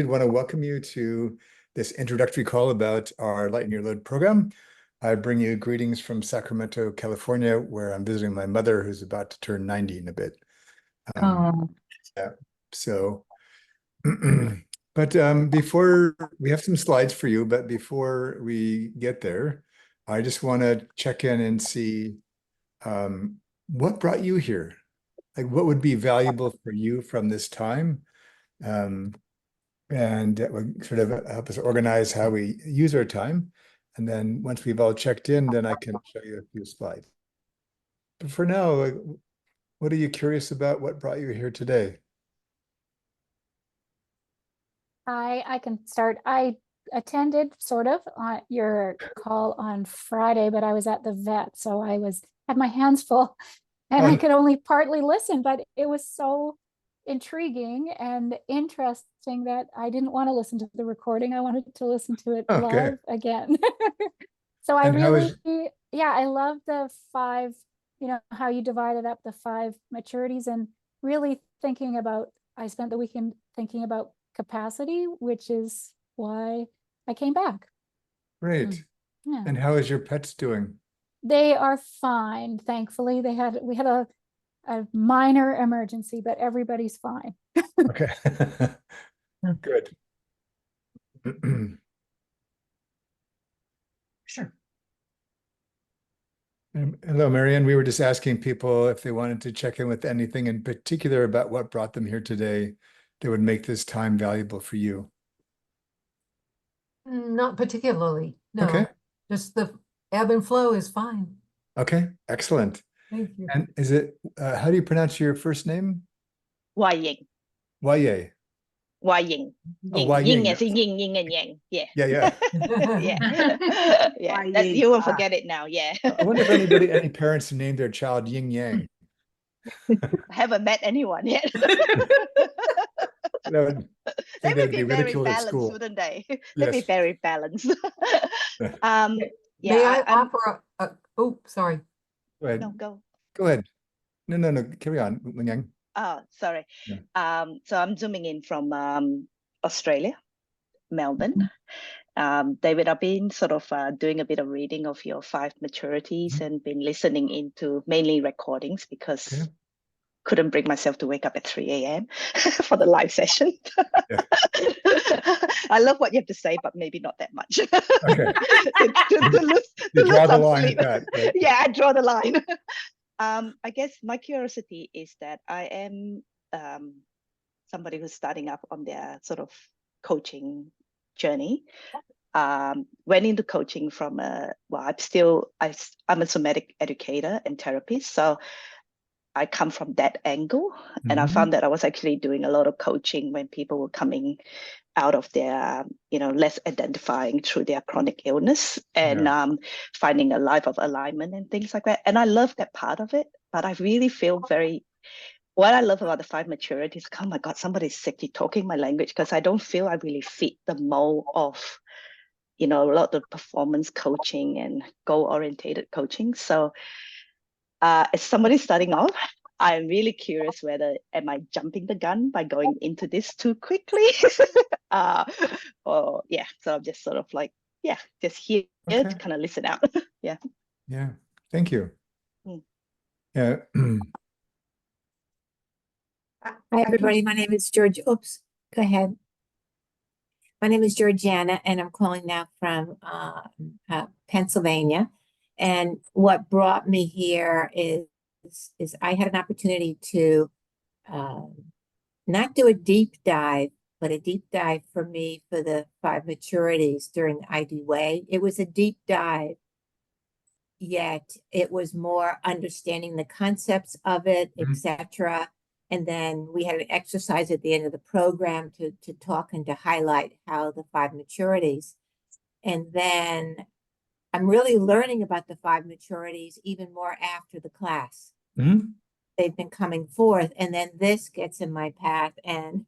I want to welcome you to this introductory call about our Lighten Your Load program. I bring you greetings from Sacramento, California, where I'm visiting my mother, who's about to turn 90 in a bit. Oh, Yeah, so, but before we have some slides for you, but before we get there, I just want to check in and see what brought you here? Like, what would be valuable for you from this time? Um, and that would sort of help us organize how we use our time. And then once we've all checked in, then I can show you a few slides. But for now, like, what are you curious about? What brought you here today? I can start. I attended sort of your call on Friday, but I was at the vet, so had my hands full and I Oh, could only partly listen, but it was so intriguing and interesting that I didn't want to listen to the recording. I wanted to listen to it okay. live again. So I And how really, is, yeah, I love the five, how you divided up the five maturities and really thinking about, I spent the weekend thinking about capacity, which is why I came back. great. Yeah. And how is your pets doing? They are fine, thankfully. We had a minor emergency, but everybody's fine. Okay. Good. Sure. Hello, Marianne. We were just asking people if they wanted to check in with anything in particular about what brought them here today that would make this time valuable for you. Not particularly, Okay. no. Just the ebb and flow is fine. Okay. Excellent. Thank you. And is it, how do you pronounce your first name? Hoài Wye. Ying, Oh, Ying, Ying Wye. as in Yin and Yang. Yeah. Yeah, yeah. Yeah. Yeah. Why That Ying? you will forget it now. Yeah. I wonder if any parents named their child Yin Yang. I haven't met anyone yet. That would, I They think would they'd be be very ridiculed at balanced, school. wouldn't they? They'd be Yes. very balanced. um, May yeah, I offer oh, sorry. Go ahead. no, go. Go ahead. No. Carry on, Ling Yang. Oh, sorry. Yeah. So I'm zooming in from Australia, Melbourne. David, I've been sort of doing a bit of reading of your five maturities and been listening into mainly recordings because Okay. couldn't bring myself to wake up at 3 a.m. for the live session. Yeah. I love what you have to say, but maybe not that much. Okay. To draw lose the some line sleep. at that. Right? Yeah, I draw the line. I guess my curiosity is that I am somebody who's starting up on their sort of coaching journey. Went into coaching from I'm a somatic educator and therapist, so I come from that angle. And I found that I was actually doing a lot of coaching when people were coming out of their, less identifying through their chronic illness and finding a life of alignment and things like that. And I love that part of it, but I really feel what I love about the five maturities, oh my God, somebody's sick, you're talking my language, because I don't feel I really fit the mold of, a lot of performance coaching and goal-orientated coaching. So as somebody starting off, I'm really curious whether am I jumping the gun by going into this too quickly? So I'm just sort of like, just here to kind of listen out. Yeah. Yeah. Thank you. Yeah. Hi, everybody. My name is George. Oops, go ahead. My name is Georgiana, and I'm calling now from Pennsylvania. And what brought me here is I had an opportunity to not do a deep dive, but a deep dive for me for the five maturities during the ID Way. It was a deep dive, yet it was more understanding the concepts of it, etc. And then we had an exercise at the end of the program to talk and to highlight how the five maturities. And then I'm really learning about the five maturities even more after the class. They've been coming forth, and then this gets in my path. And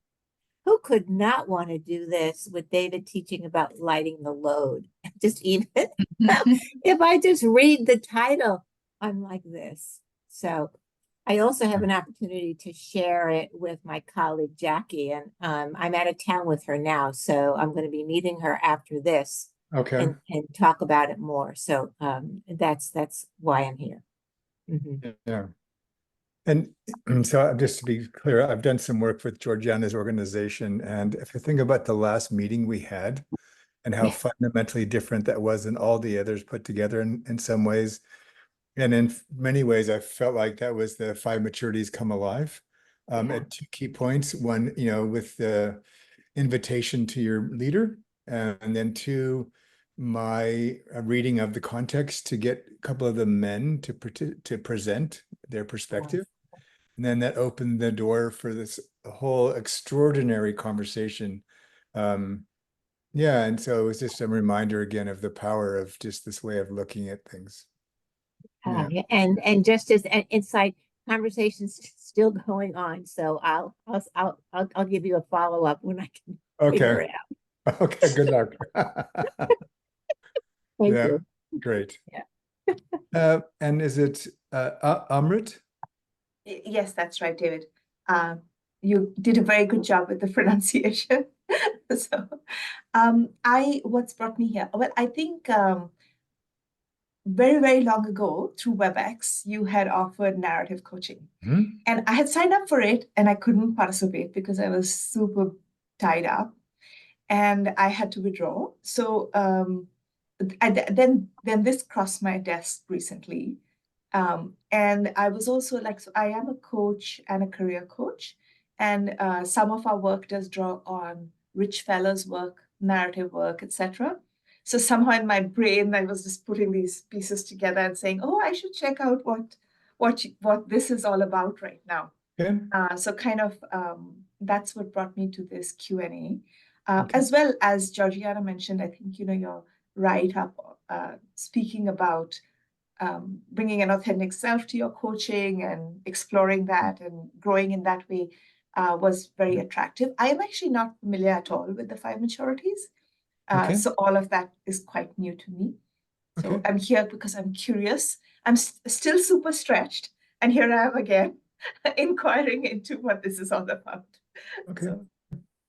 who could not want to do this with David teaching about lighting the load? Just even if I just read the title, I'm like this. So I also have an opportunity to share it with my colleague Jackie, and I'm out of town with her now, so I'm going to be meeting her after this Okay. and talk about it more. So that's why I'm here. Mhm. Yeah. And so just to be clear, I've done some work with Georgiana's organization. And if you think about the last meeting we had and how Yeah. fundamentally different that was than all the others put together in some ways. And in many ways, I felt like that was the Five Maturities come alive. Yeah. At two key points. One, with the invitation to your leader, and then two, my reading of the context to get a couple of the men to present their perspective. And then that opened the door for this whole extraordinary conversation. Yeah, and so it was just a reminder again of the power of just this way of looking at things. Yeah. Yeah, and just as an insight, conversations still going on. So I'll give you a follow-up when I can figure Okay. it out. Okay, good luck. Thank Yeah, you. great. Yeah. And is it Amrit? Yes, that's right, David. You did a very good job with the pronunciation. So, what's brought me here? Well, I think very, very long ago through WebEx, you had offered narrative coaching. Hmm? And I had signed up for it and I couldn't participate because I was super tied up and I had to withdraw. So then this crossed my desk recently. And I was also like, so I am a coach and a career coach. And some of our work does draw on Rich Feller's work, narrative work, etc. So somehow in my brain, I was just putting these pieces together and saying, oh, I should check out what this is all about right now. Okay. So kind of that's what brought me to this Q&A. Okay. As well as Georgiana mentioned, I think, your write-up speaking about bringing an authentic self to your coaching and exploring that and growing in that way was very attractive. I am actually not familiar at all with the Five Maturities. Okay. So all of that is quite new to me. So Okay. I'm here because I'm curious. I'm still super stretched. And here I am again, inquiring into what this is all about. Okay. So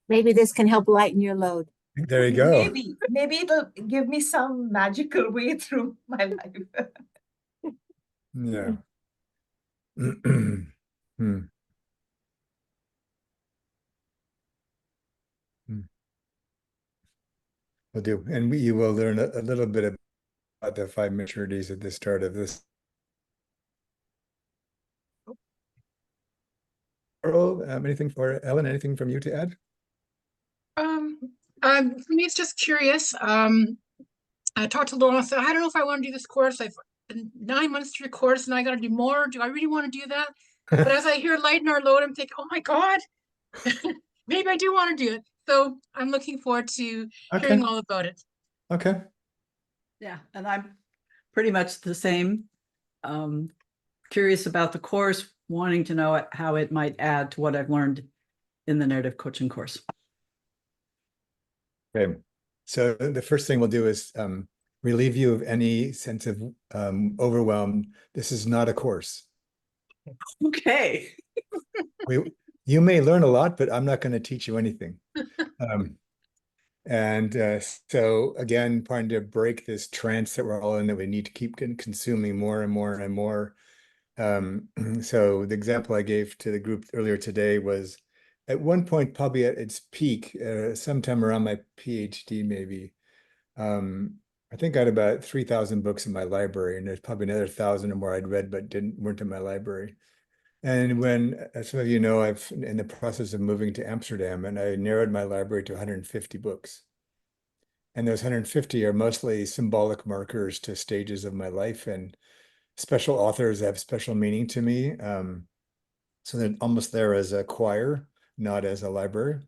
Maybe this can help lighten your load. There you go. maybe it'll give me some magical way through my life. Yeah. Hmm. Hmm. Will do. And you will learn a little bit about the Five Maturities at the start of this. Earl, anything for Ellen? Anything from you to add? For me, it's just curious. I talked to Laura. I said, I don't know if I want to do this course. I've been 9 months through the course, and I got to do more. Do I really want to do that? But as I hear Lighten Our Load, I'm thinking, oh my God, maybe I do want to do it. So I'm looking forward to Okay. hearing all about it. Okay. Yeah, and I'm pretty much the same. Curious about the course, wanting to know how it might add to what I've learned in the narrative coaching course. Okay. So the first thing we'll do is relieve you of any sense of overwhelm. This is not a course. Okay. You may learn a lot, but I'm not going to teach you anything. So again, trying to break this trance that we're all in, that we need to keep consuming more and more and more. So the example I gave to the group earlier today was at one point, probably at its peak, sometime around my PhD, maybe. I think I had about 3,000 books in my library, and there's probably another 1,000 or more I'd read but weren't in my library. And when, as some of you know, I've in the process of moving to Amsterdam, and I narrowed my library to 150 books. And those 150 are mostly symbolic markers to stages of my life and special authors that have special meaning to me. So they're almost there as a choir, not as a library.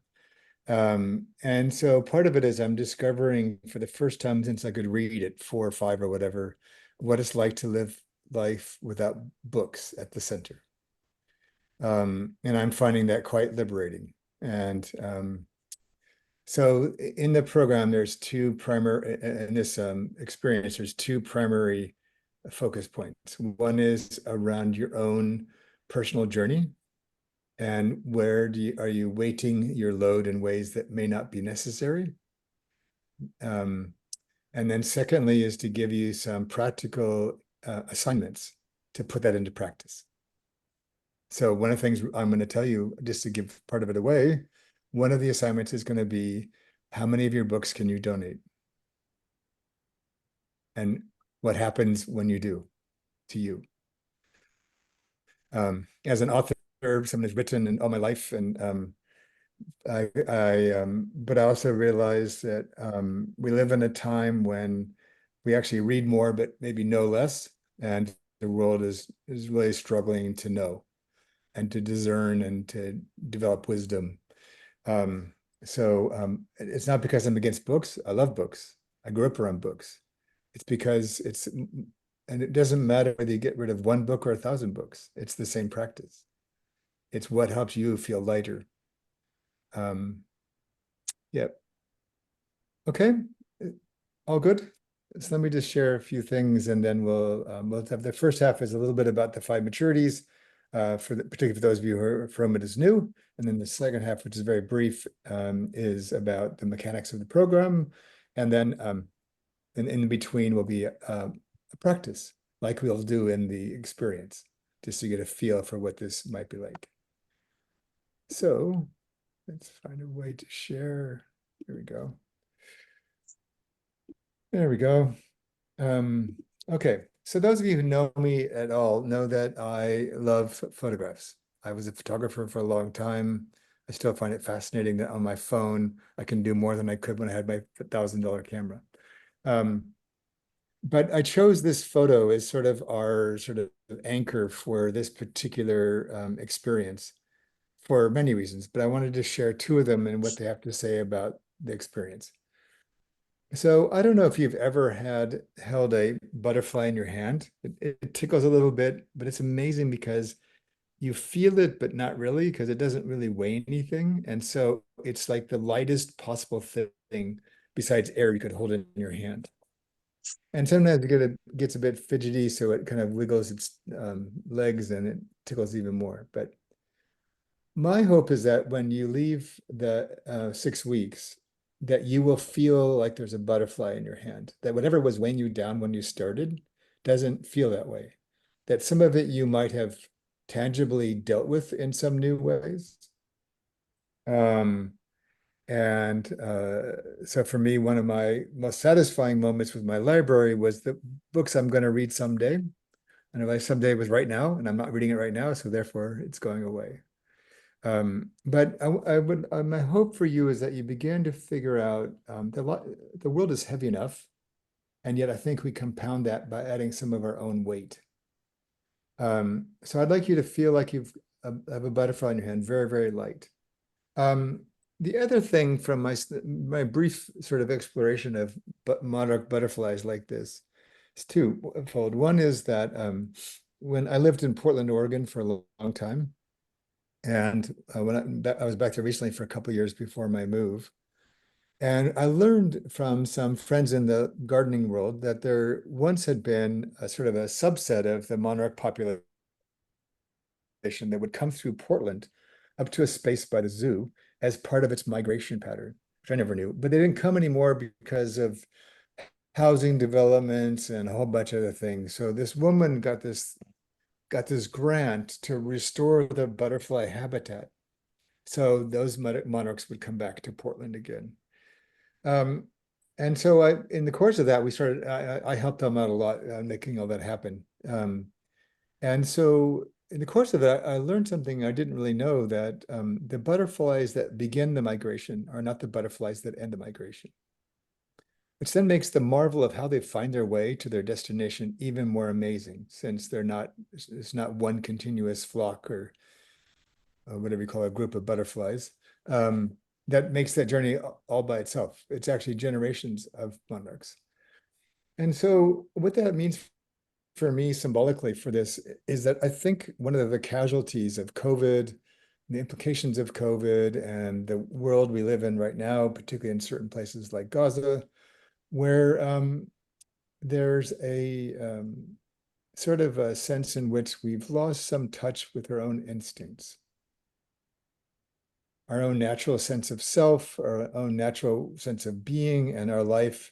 And so part of it is I'm discovering for the first time since I could read at 4 or 5 or whatever, what it's like to live life without books at the center. And I'm finding that quite liberating. And so in the program, there's two primary, in this experience, there's two primary focus points. One is around your own personal journey? And where are you weighting your load in ways that may not be necessary? And then secondly is to give you some practical assignments to put that into practice. So one of the things I'm going to tell you, just to give part of it away, one of the assignments is going to be, how many of your books can you donate? And what happens when you do to you? As an author, someone who's written in all my life, and but I also realized that we live in a time when we actually read more, but maybe know less, and the world is really struggling to know and to discern and to develop wisdom. So it's not because I'm against books. I love books. I grew up around books. It's because and it doesn't matter whether you get rid of one book or 1,000 books. It's the same practice. It's what helps you feel lighter. Yep. Okay, all good. So let me just share a few things, and then we'll have the first half is a little bit about the 5 maturities, particularly for those of you who are from it is new, and then the second half, which is very brief, is about the mechanics of the program, and then in between will be a practice, like we'll do in the experience, just to get a feel for what this might be like. So let's find a way to share. Here we go. There we go. Okay, so those of you who know me at all know that I love photographs. I was a photographer for a long time. I still find it fascinating that on my phone, I can do more than I could when I had my $1,000 camera. But I chose this photo as sort of our sort of anchor for this particular experience for many reasons, but I wanted to share 2 of them and what they have to say about the experience. So I don't know if you've ever held a butterfly in your hand. It tickles a little bit, but it's amazing because you feel it, but not really, because it doesn't really weigh anything. And so it's like the lightest possible thing besides air you could hold in your hand. And sometimes it gets a bit fidgety, so it kind of wiggles its legs and it tickles even more. But my hope is that when you leave the 6 weeks, that you will feel like there's a butterfly in your hand, that whatever was weighing you down when you started doesn't feel that way, that some of it you might have tangibly dealt with in some new ways. So for me, one of my most satisfying moments with my library was the books I'm going to read someday. And if I someday was right now, and I'm not reading it right now, so therefore it's going away. But my hope for you is that you begin to figure out the world is heavy enough, and yet I think we compound that by adding some of our own weight. So I'd like you to feel like you have a butterfly in your hand, very, very light. The other thing from my brief sort of exploration of monarch butterflies like this is twofold. One is that when I lived in Portland, Oregon for a long time, and when I was back there recently for a couple of years before my move, and I learned from some friends in the gardening world that there once had been a sort of a subset of the monarch population that would come through Portland up to a space by the zoo as part of its migration pattern, which I never knew. But they didn't come anymore because of housing developments and a whole bunch of other things. So this woman got this grant to restore the butterfly habitat. So those monarchs would come back to Portland again. And so in the course of that, I helped them out a lot making all that happen. And so in the course of that, I learned something I didn't really know, that the butterflies that begin the migration are not the butterflies that end the migration, which then makes the marvel of how they find their way to their destination even more amazing, since it's not one continuous flock or whatever you call a group of butterflies that makes that journey all by itself. It's actually generations of monarchs. And so what that means for me symbolically for this is that I think one of the casualties of COVID, the implications of COVID and the world we live in right now, particularly in certain places like Gaza, where there's a sort of a sense in which we've lost some touch with our own instincts, our own natural sense of self, our own natural sense of being, and our life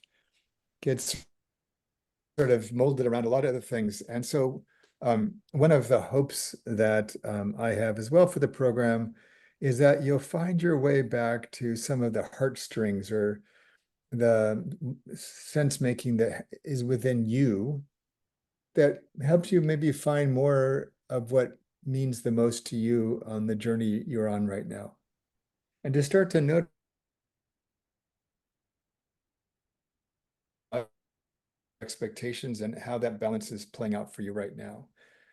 gets sort of molded around a lot of other things. And so one of the hopes that I have as well for the program is that you'll find your way back to some of the heartstrings or the sense making that is within you that helps you maybe find more of what means the most to you on the journey you're on right now. And to start to notice expectations and how that balance is playing out for you right now.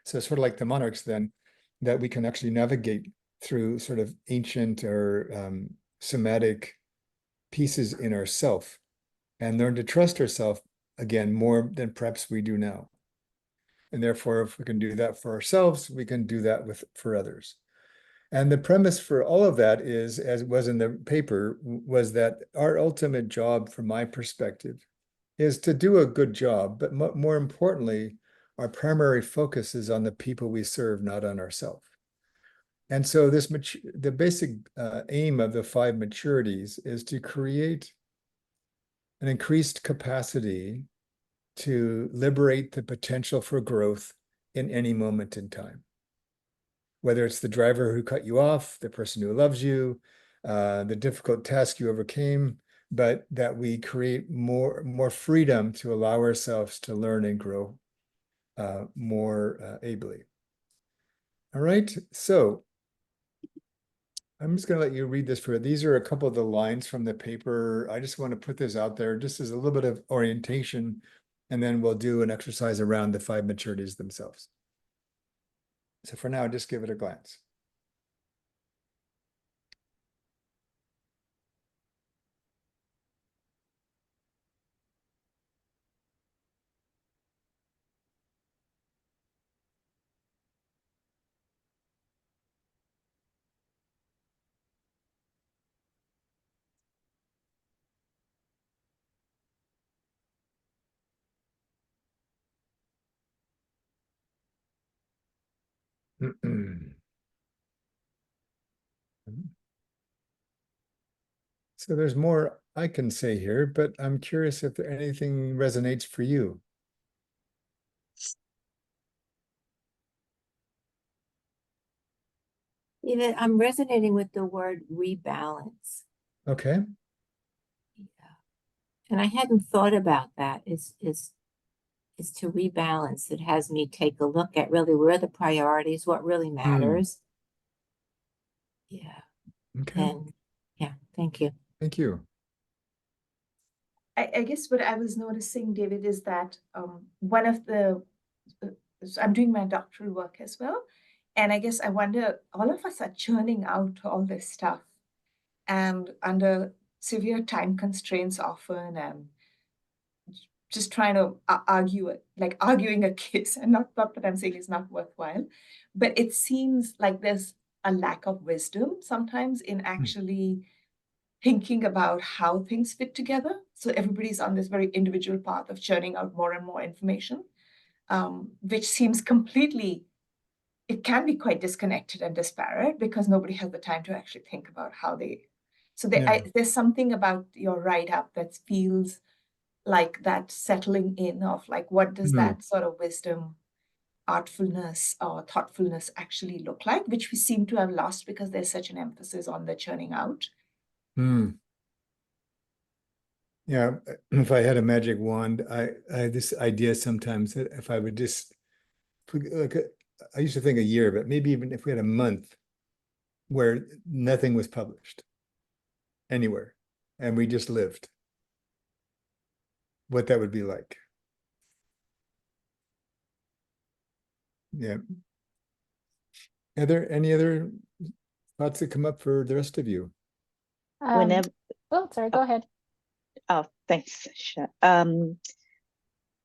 So sort of like the monarchs then, that we can actually navigate through sort of ancient or somatic pieces in ourself and learn to trust ourselves again more than perhaps we do now. And therefore, if we can do that for ourselves, we can do that for others. And the premise for all of that is, as it was in the paper, was that our ultimate job, from my perspective, is to do a good job, but more importantly, our primary focus is on the people we serve, not on ourselves. And so the basic aim of the 5 maturities is to create an increased capacity to liberate the potential for growth in any moment in time. Whether it's the driver who cut you off, the person who loves you, the difficult task you overcame, but that we create more freedom to allow ourselves to learn and grow more ably. All right, so I'm just going to let you read this. These are a couple of the lines from the paper. I just want to put this out there just as a little bit of orientation, and then we'll do an exercise around the 5 maturities themselves. So for now, just give it a glance. So there's more I can say here, but I'm curious if anything resonates for you. Even I'm resonating with the word rebalance. Okay. Yeah. And I hadn't thought about that. Is to rebalance. It has me take a look at really where the priorities, what really matters. Yeah. Okay. And yeah, thank you. Thank you. I guess what I was noticing, David, is that one of the, so I'm doing my doctoral work as well. And I guess I wonder, all of us are churning out all this stuff and under severe time constraints often, and just trying to argue it, like arguing a case, and not that I'm saying is not worthwhile, but it seems like there's a lack of wisdom sometimes in actually thinking about how things fit together. So everybody's on this very individual path of churning out more and more information, which seems completely, it can be quite disconnected and disparate because nobody has the time to actually think about how they, so there's something about your write-up that feels like that settling in of like, what does that sort of wisdom, artfulness or thoughtfulness actually look like, which we seem to have lost because there's such an emphasis on the churning out. Yeah, if I had a magic wand, I had this idea sometimes that if I would just, like, I used to think a year, but maybe even if we had a month where nothing was published anywhere and we just lived, what that would be like. Yeah. Are there any other thoughts that come up for the rest of you? Whenever, Oh, sorry, go ahead. oh, thanks.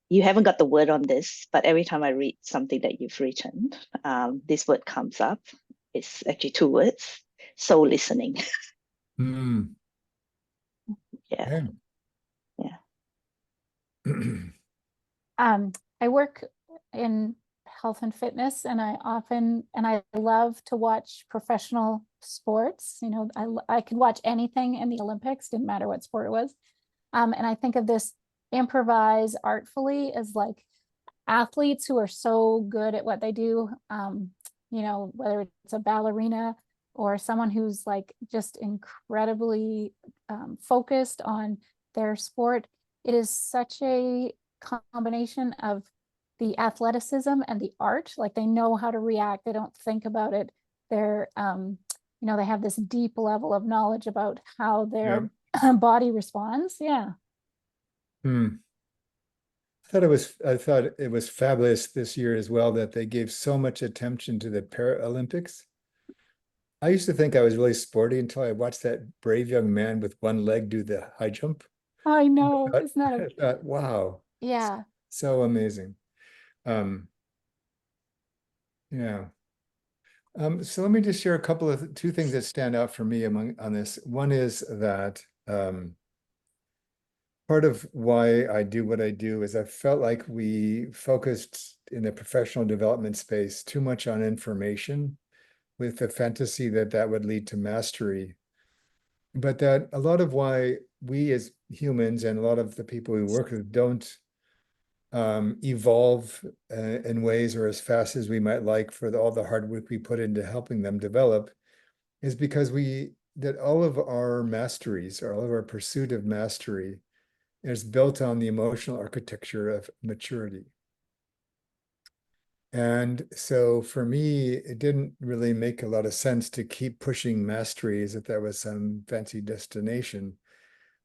You haven't got the word on this, but every time I read something that you've written, this word comes up. It's actually 2 words: soul listening. Yeah. Okay. Yeah. I work in health and fitness, and I love to watch professional sports. You know, I could watch anything in the Olympics, didn't matter what sport it was. And I think of this improvise artfully as like athletes who are so good at what they do. You know, whether it's a ballerina or someone who's like just incredibly focused on their sport. It is such a combination of the athleticism and the art. Like they know how to react. They don't think about it. They're, you know, they have this deep level of knowledge about how their body responds. Yeah. Hmm. I thought it was fabulous this year as well that they gave so much attention to the Paralympics. I used to think I was really sporty until I watched that brave young man with one leg do the high jump. I know. I It's not a, thought, wow, yeah. so amazing. Um, yeah. So let me just share two things that stand out for me on this. One is that part of why I do what I do is I felt like we focused in the professional development space too much on information with the fantasy that that would lead to mastery. But that a lot of why we as humans and a lot of the people we work with don't evolve in ways or as fast as we might like for all the hard work we put into helping them develop is because that all of our masteries or all of our pursuit of mastery is built on the emotional architecture of maturity. And so for me, it didn't really make a lot of sense to keep pushing mastery as if that was some fancy destination,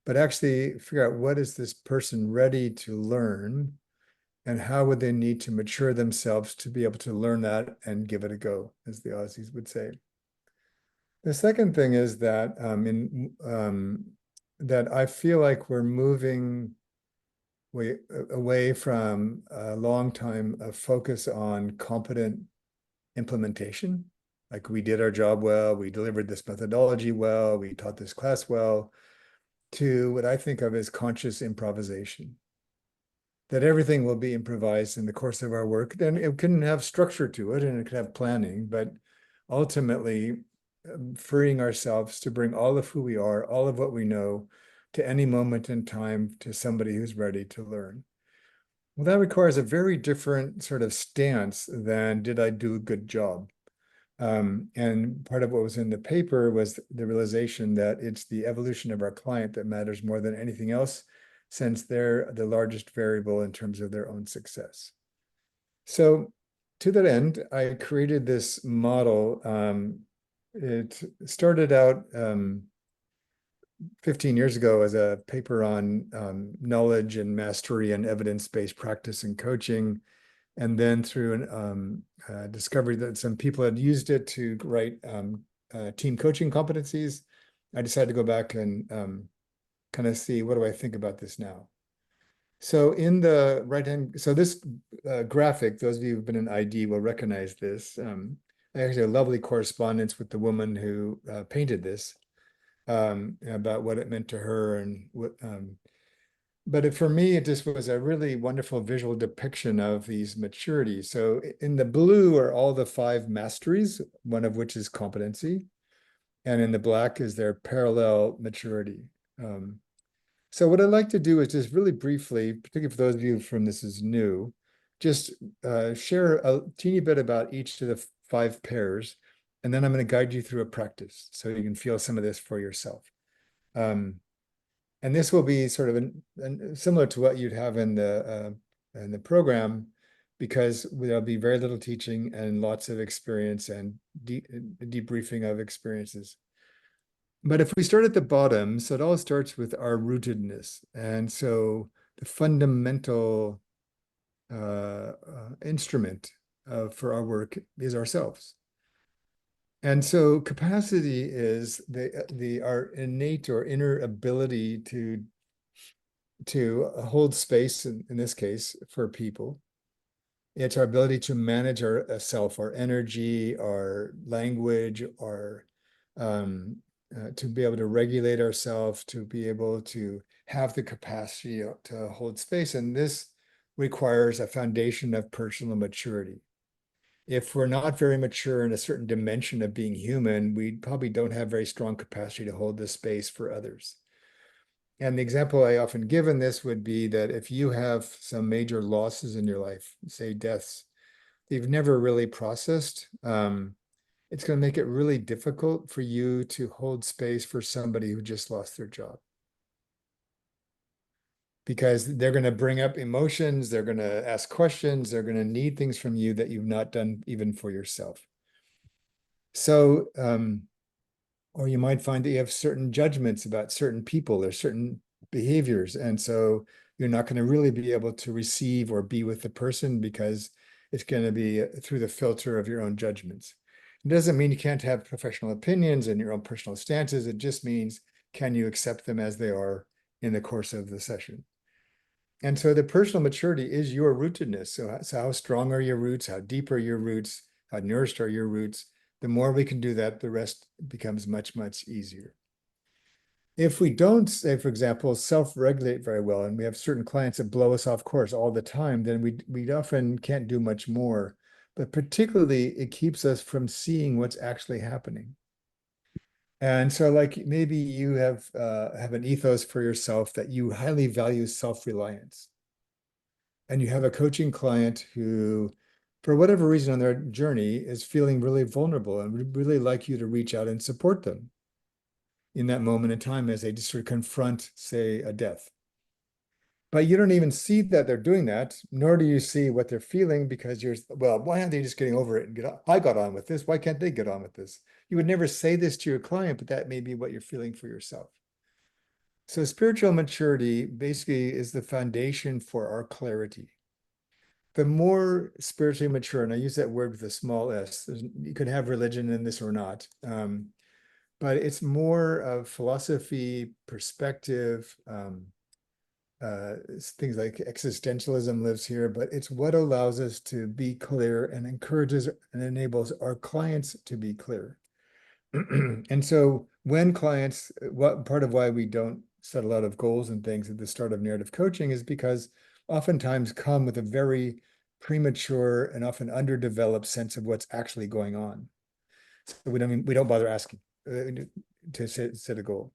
but actually figure out what is this person ready to learn and how would they need to mature themselves to be able to learn that and give it a go, as the Aussies would say. The second thing is that that I feel like we're moving away from a long time of focus on competent implementation. Like we did our job well, we delivered this methodology well, we taught this class well, to what I think of as conscious improvisation. That everything will be improvised in the course of our work. Then it can have structure to it and it can have planning, but ultimately freeing ourselves to bring all of who we are, all of what we know to any moment in time to somebody who's ready to learn. Well, that requires a very different sort of stance than did I do a good job? And part of what was in the paper was the realization that it's the evolution of our client that matters more than anything else, since they're the largest variable in terms of their own success. So to that end, I created this model. It started out 15 years ago as a paper on knowledge and mastery and evidence-based practice and coaching. And then through a discovery that some people had used it to write team coaching competencies, I decided to go back and kind of see, what do I think about this now? So in the right-hand, so this graphic, those of you who've been in ID will recognize this. I actually had a lovely correspondence with the woman who painted this about what it meant to her and what, but for me, it just was a really wonderful visual depiction of these maturities. So in the blue are all the 5 masteries, one of which is competency. And in the black is their parallel maturity. So what I'd like to do is just really briefly, particularly for those of you from this is new, just share a teeny bit about each of the 5 pairs. And then I'm going to guide you through a practice so you can feel some of this for yourself. And this will be sort of similar to what you'd have in the program, because there'll be very little teaching and lots of experience and debriefing of experiences. But if we start at the bottom, so it all starts with our rootedness. And so the fundamental instrument for our work is ourselves. And so capacity is our innate or inner ability to hold space, in this case, for people. It's our ability to manage our self, our energy, our language, our to be able to regulate ourselves, to be able to have the capacity to hold space. And this requires a foundation of personal maturity. If we're not very mature in a certain dimension of being human, we probably don't have very strong capacity to hold this space for others. And the example I often give in this would be that if you have some major losses in your life, say deaths, you've never really processed, it's going to make it really difficult for you to hold space for somebody who just lost their job. Because they're going to bring up emotions, they're going to ask questions, they're going to need things from you that you've not done even for yourself. So, or you might find that you have certain judgments about certain people or certain behaviors. And so you're not going to really be able to receive or be with the person because it's going to be through the filter of your own judgments. It doesn't mean you can't have professional opinions and your own personal stances. It just means, can you accept them as they are in the course of the session? And so the personal maturity is your rootedness. So how strong are your roots? How deep are your roots? How nourished are your roots? The more we can do that, the rest becomes much, much easier. If we don't, say, for example, self-regulate very well, and we have certain clients that blow us off course all the time, then we often can't do much more. But particularly, it keeps us from seeing what's actually happening. And so, like, maybe you have an ethos for yourself that you highly value self-reliance. And you have a coaching client who, for whatever reason on their journey, is feeling really vulnerable and would really like you to reach out and support them in that moment in time as they just sort of confront, say, a death. But you don't even see that they're doing that, nor do you see what they're feeling because you're, well, why aren't they just getting over it and I got on with this. Why can't they get on with this? You would never say this to your client, but that may be what you're feeling for yourself. So spiritual maturity basically is the foundation for our clarity. The more spiritually mature, and I use that word with a small s, you could have religion in this or not, but it's more of philosophy, perspective, things like existentialism lives here, but it's what allows us to be clear and encourages and enables our clients to be clear. And so when clients, what part of why we don't set a lot of goals and things at the start of narrative coaching is because oftentimes come with a very premature and often underdeveloped sense of what's actually going on. So we don't bother asking to set a goal.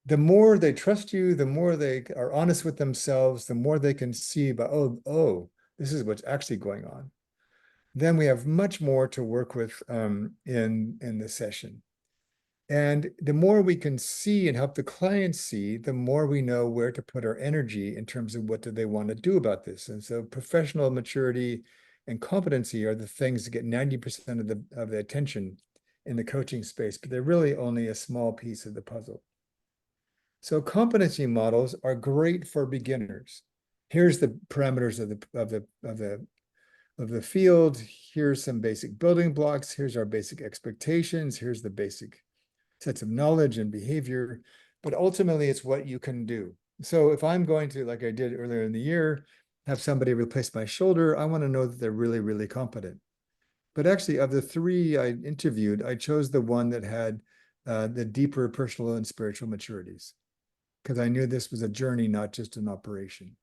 The more they trust you, the more they are honest with themselves, the more they can see about, oh, this is what's actually going on. Then we have much more to work with in the session. And the more we can see and help the client see, the more we know where to put our energy in terms of what do they want to do about this. And so professional maturity and competency are the things that get 90% of the attention in the coaching space, but they're really only a small piece of the puzzle. So competency models are great for beginners. Here's the parameters of the field. Here's some basic building blocks. Here's our basic expectations. Here's the basic sets of knowledge and behavior, but ultimately it's what you can do. So if I'm going to, like I did earlier in the year, have somebody replace my shoulder, I want to know that they're really, really competent. But actually, of the three I interviewed, I chose the one that had the deeper personal and spiritual maturities, because I knew this was a journey, not just an operation.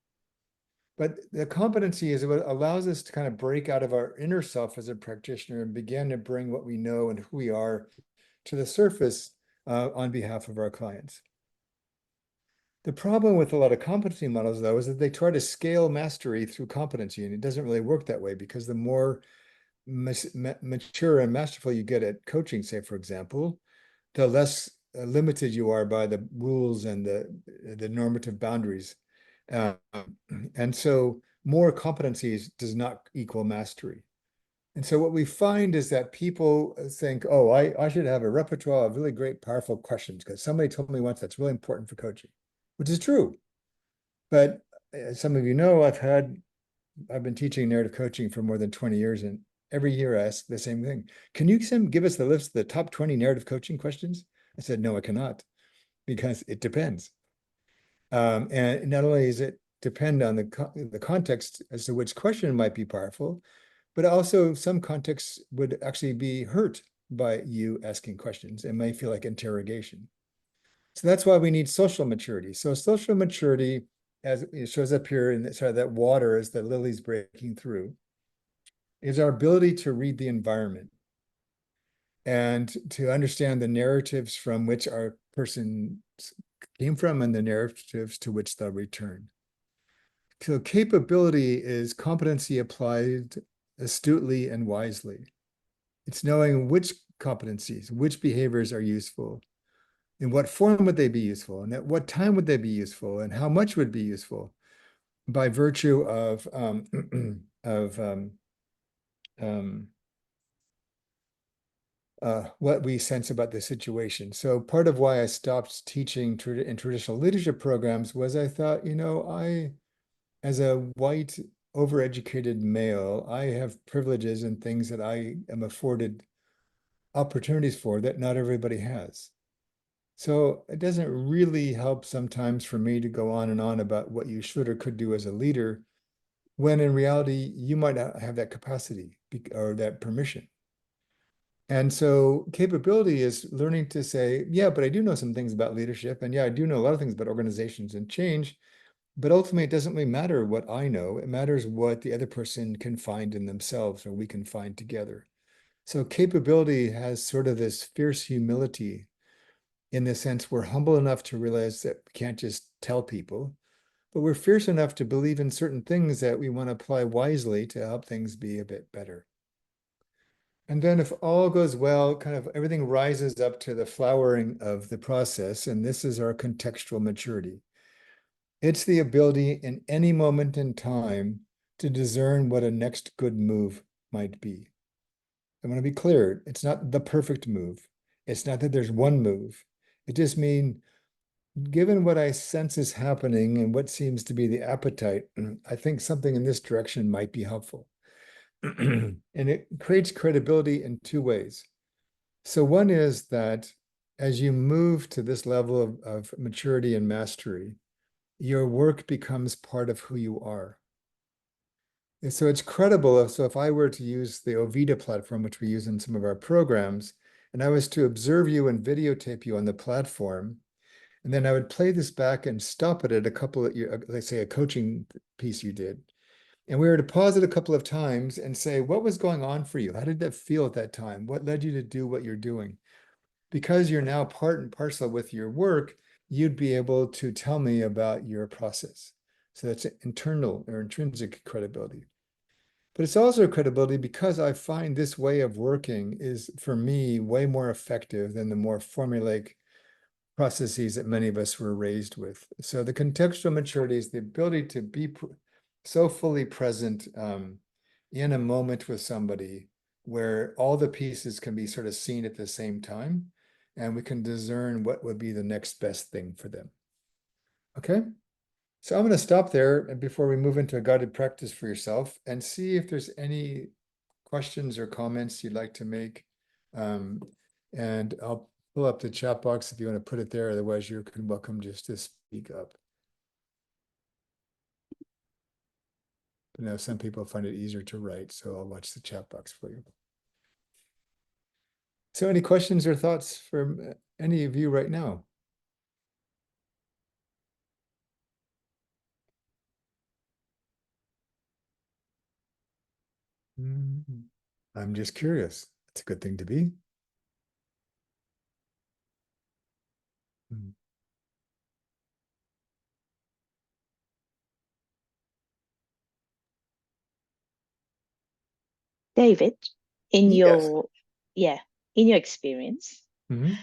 But the competency is what allows us to kind of break out of our inner self as a practitioner and begin to bring what we know and who we are to the surface on behalf of our clients. The problem with a lot of competency models, though, is that they try to scale mastery through competency, and it doesn't really work that way because the more mature and masterful you get at coaching, say, for example, the less limited you are by the rules and the normative boundaries. And so more competencies does not equal mastery. And so what we find is that people think, oh, I should have a repertoire of really great, powerful questions because somebody told me once that's really important for coaching, which is true. But as some of you know, I've been teaching narrative coaching for more than 20 years, and every year I ask the same thing. Can you give us the list of the top 20 narrative coaching questions? I said, no, I cannot, because it depends. And not only does it depend on the context as to which question might be powerful, but also some contexts would actually be hurt by you asking questions and may feel like interrogation. So that's why we need social maturity. So social maturity as it shows up here in sort of that water as the lilies breaking through, is our ability to read the environment and to understand the narratives from which our person came from and the narratives to which they'll return. So capability is competency applied astutely and wisely. It's knowing which competencies, which behaviors are useful, in what form would they be useful, and at what time would they be useful, and how much would be useful by virtue of of what we sense about the situation. So part of why I stopped teaching in traditional leadership programs was I thought, as a white, overeducated male, I have privileges and things that I am afforded opportunities for that not everybody has. So it doesn't really help sometimes for me to go on and on about what you should or could do as a leader, when in reality, you might not have that capacity or that permission. And so capability is learning to say, yeah, but I do know some things about leadership. And yeah, I do know a lot of things about organizations and change. But ultimately, it doesn't really matter what I know. It matters what the other person can find in themselves or we can find together. So capability has sort of this fierce humility in the sense we're humble enough to realize that we can't just tell people, but we're fierce enough to believe in certain things that we want to apply wisely to help things be a bit better. And then if all goes well, kind of everything rises up to the flowering of the process. And this is our contextual maturity. It's the ability in any moment in time to discern what a next good move might be. I want to be clear. It's not the perfect move. It's not that there's one move. It just means, given what I sense is happening and what seems to be the appetite, I think something in this direction might be helpful. And it creates credibility in two ways. So one is that as you move to this level of maturity and mastery, your work becomes part of who you are. And so it's credible. So if I were to use the Ovida platform, which we use in some of our programs, and I was to observe you and videotape you on the platform, and then I would play this back and stop it at a couple of, let's say a coaching piece you did. And we were to pause it a couple of times and say, what was going on for you? How did that feel at that time? What led you to do what you're doing? Because you're now part and parcel with your work, you'd be able to tell me about your process. So that's internal or intrinsic credibility. But it's also credibility because I find this way of working is, for me, way more effective than the more formulaic processes that many of us were raised with. So the contextual maturity is the ability to be so fully present in a moment with somebody where all the pieces can be sort of seen at the same time, and we can discern what would be the next best thing for them. Okay, so I'm going to stop there before we move into a guided practice for yourself and see if there's any questions or comments you'd like to make. And I'll pull up the chat box if you want to put it there. Otherwise, you're welcome just to speak up. You know, some people find it easier to write, so I'll watch the chat box for you. So any questions or thoughts from any of you right now? I'm just curious. It's a good thing to be. David, in Yes. in your experience, Mhm.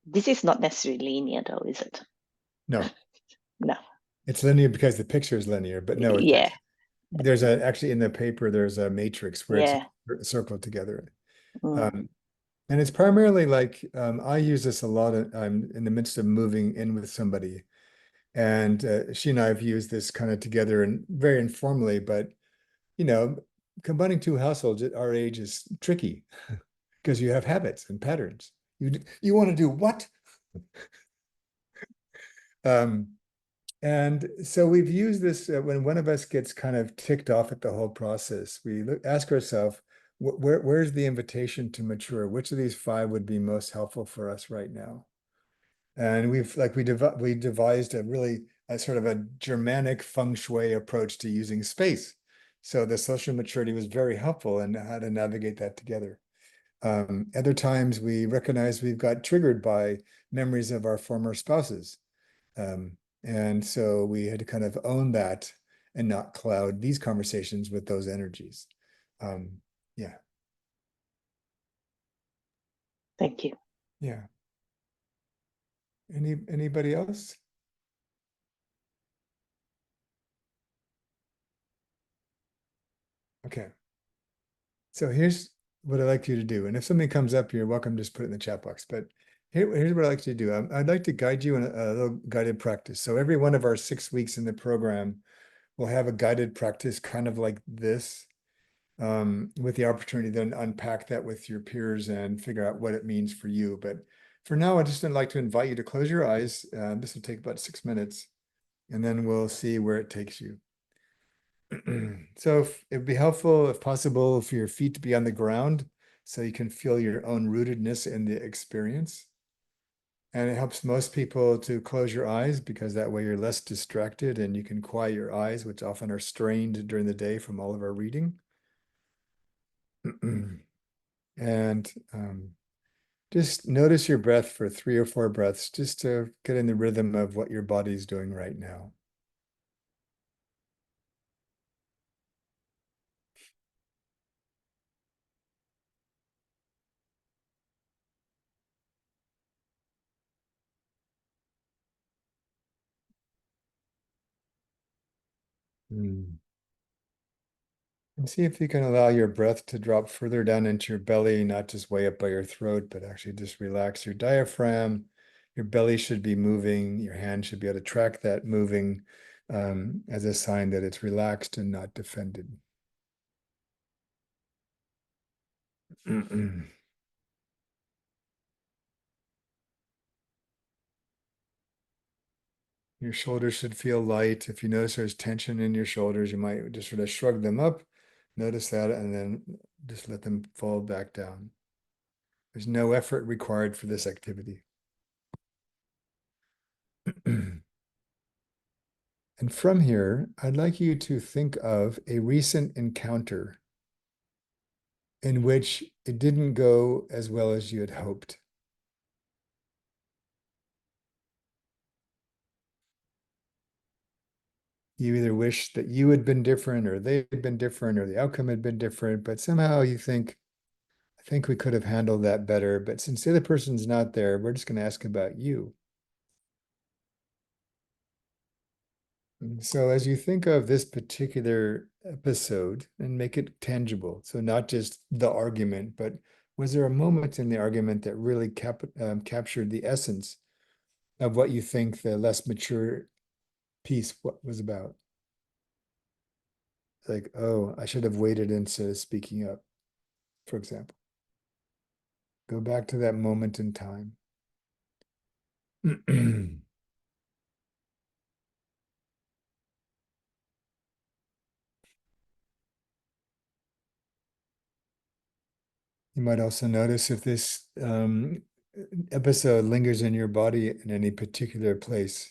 this is not necessarily linear though, is it? No, No. it's linear because the picture is linear, but no, Yeah. there's actually in the paper, there's a matrix where Yeah. it's circled together. Mm. And it's primarily like, I use this a lot. I'm in the midst of moving in with somebody. And she and I have used this kind of together and very informally, but, combining two households at our age is tricky because you have habits and patterns. You want to do what? And so we've used this when one of us gets kind of ticked off at the whole process, we ask ourselves, where's the invitation to mature? Which of these five would be most helpful for us right now? And we devised a a sort of a Germanic feng shui approach to using space. So the social maturity was very helpful in how to navigate that together. Other times we recognize we've got triggered by memories of our former spouses. And so we had to kind of own that and not cloud these conversations with those energies. Yeah. Thank you. Yeah. Anybody else? Okay. So here's what I'd like you to do. And if something comes up, you're welcome to just put it in the chat box. But here's what I'd like you to do. I'd like to guide you in a little guided practice. So every one of our 6 weeks in the program will have a guided practice kind of like this, with the opportunity to then unpack that with your peers and figure out what it means for you. But for now, I just would like to invite you to close your eyes. This will take about 6 minutes, and then we'll see where it takes you. So it'd be helpful, if possible, for your feet to be on the ground so you can feel your own rootedness in the experience. And it helps most people to close your eyes because that way you're less distracted and you can quiet your eyes, which often are strained during the day from all of our reading. And just notice your breath for 3 or 4 breaths, just to get in the rhythm of what your body's doing right now. And see if you can allow your breath to drop further down into your belly, not just way up by your throat, but actually just relax your diaphragm. Your belly should be moving. Your hand should be able to track that moving, as a sign that it's relaxed and not defended. Your shoulders should feel light. If you notice there's tension in your shoulders, you might just sort of shrug them up, notice that, and then just let them fall back down. There's no effort required for this activity. And from here, I'd like you to think of a recent encounter in which it didn't go as well as you had hoped. You either wish that you had been different or they had been different or the outcome had been different, but somehow you think, I think we could have handled that better. But since the other person's not there, we're just going to ask about you. And so as you think of this particular episode and make it tangible, so not just the argument, but was there a moment in the argument that really captured the essence of what you think the less mature piece was about? Like, oh, I should have waited instead of speaking up, for example. Go back to that moment in time. You might also notice if this episode lingers in your body in any particular place.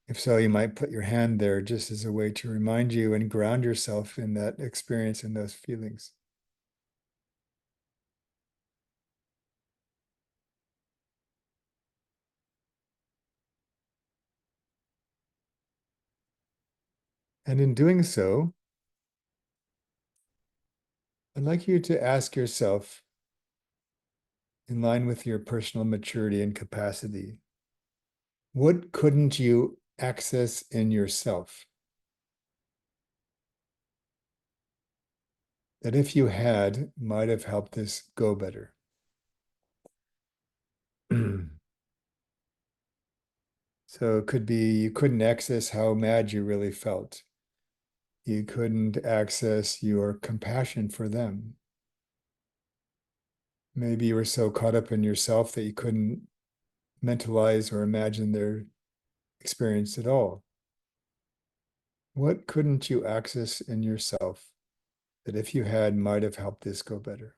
If so, you might put your hand there just as a way to remind you and ground yourself in that experience and those feelings. And in doing so, I'd like you to ask yourself, in line with your personal maturity and capacity, what couldn't you access in yourself that if you had, might have helped this go better? So it could be you couldn't access how mad you really felt. You couldn't access your compassion for them. Maybe you were so caught up in yourself that you couldn't mentalize or imagine their experience at all. What couldn't you access in yourself that if you had might have helped this go better?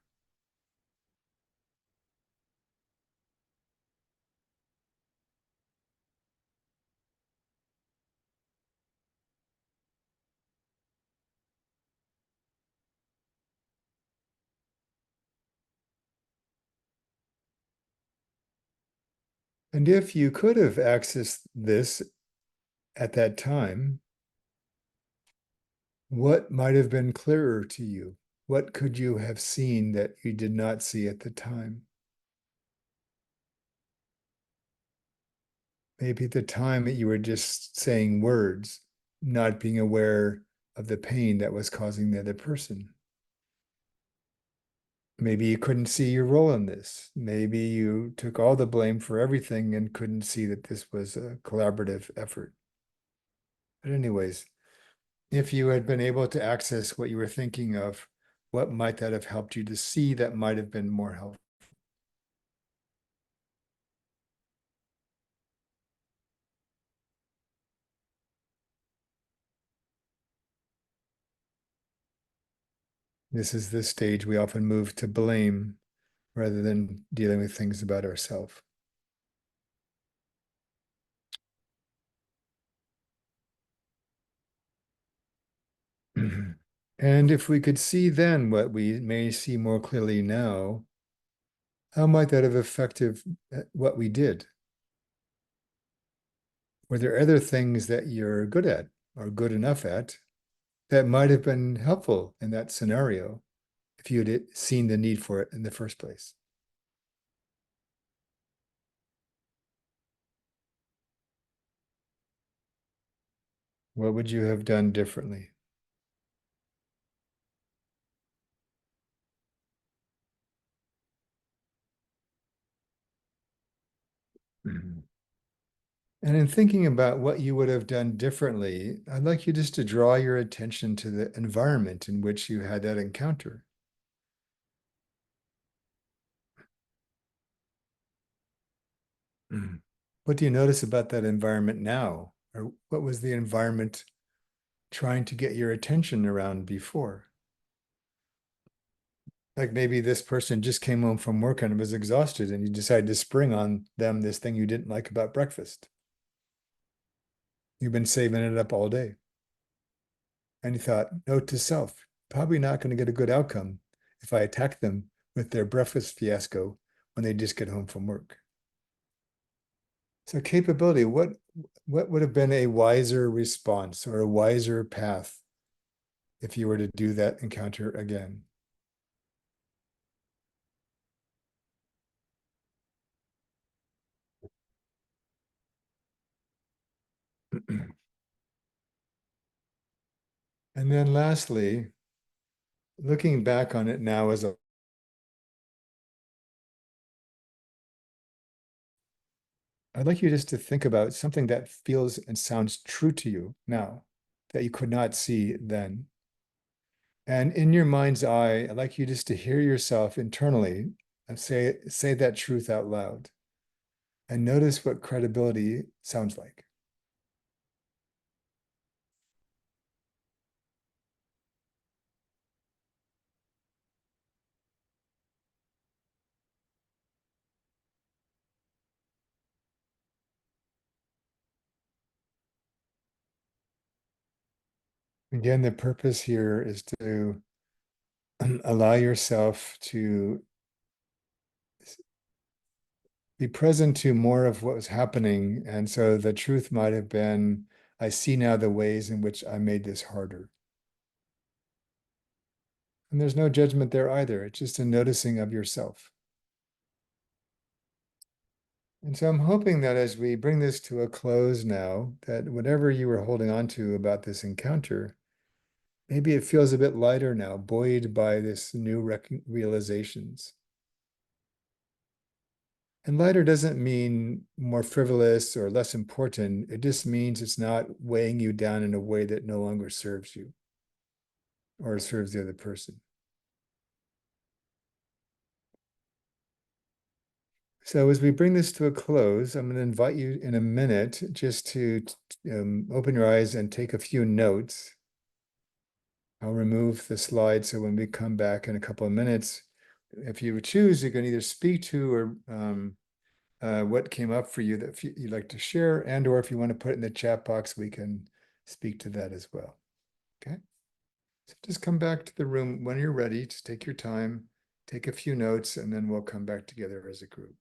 And if you could have accessed this at that time, what might have been clearer to you? What could you have seen that you did not see at the time? Maybe at the time that you were just saying words, not being aware of the pain that was causing the other person. Maybe you couldn't see your role in this. Maybe you took all the blame for everything and couldn't see that this was a collaborative effort. But anyways, if you had been able to access what you were thinking of, what might that have helped you to see that might have been more helpful? This is the stage we often move to blame rather than dealing with things about ourselves. And if we could see then what we may see more clearly now, how might that have affected what we did? Were there other things that you're good at or good enough at that might have been helpful in that scenario if you had seen the need for it in the first place? What would you have done differently? And in thinking about what you would have done differently, I'd like you just to draw your attention to the environment in which you had that encounter. What do you notice about that environment now? Or what was the environment trying to get your attention around before? Like maybe this person just came home from work and was exhausted, and you decided to spring on them this thing you didn't like about breakfast. You've been saving it up all day. And you thought, note to self, probably not going to get a good outcome if I attack them with their breakfast fiasco when they just get home from work. So capability, what would have been a wiser response or a wiser path if you were to do that encounter again? And then lastly, looking back on it now as a I'd like you just to think about something that feels and sounds true to you now that you could not see then. And in your mind's eye, I'd like you just to hear yourself internally and say that truth out loud and notice what credibility sounds like. Again, the purpose here is to allow yourself to be present to more of what was happening. And so the truth might have been, I see now the ways in which I made this harder. And there's no judgment there either. It's just a noticing of yourself. And so I'm hoping that as we bring this to a close now, that whatever you were holding on to about this encounter, maybe it feels a bit lighter now, buoyed by this new realizations. And lighter doesn't mean more frivolous or less important. It just means it's not weighing you down in a way that no longer serves you or serves the other person. So as we bring this to a close, I'm going to invite you in a minute just to open your eyes and take a few notes. I'll remove the slide so when we come back in a couple of minutes, if you choose, you can either speak to or what came up for you that you'd like to share, and or if you want to put it in the chat box, we can speak to that as well. Okay? So just come back to the room when you're ready. Just take your time, take a few notes, and then we'll come back together as a group.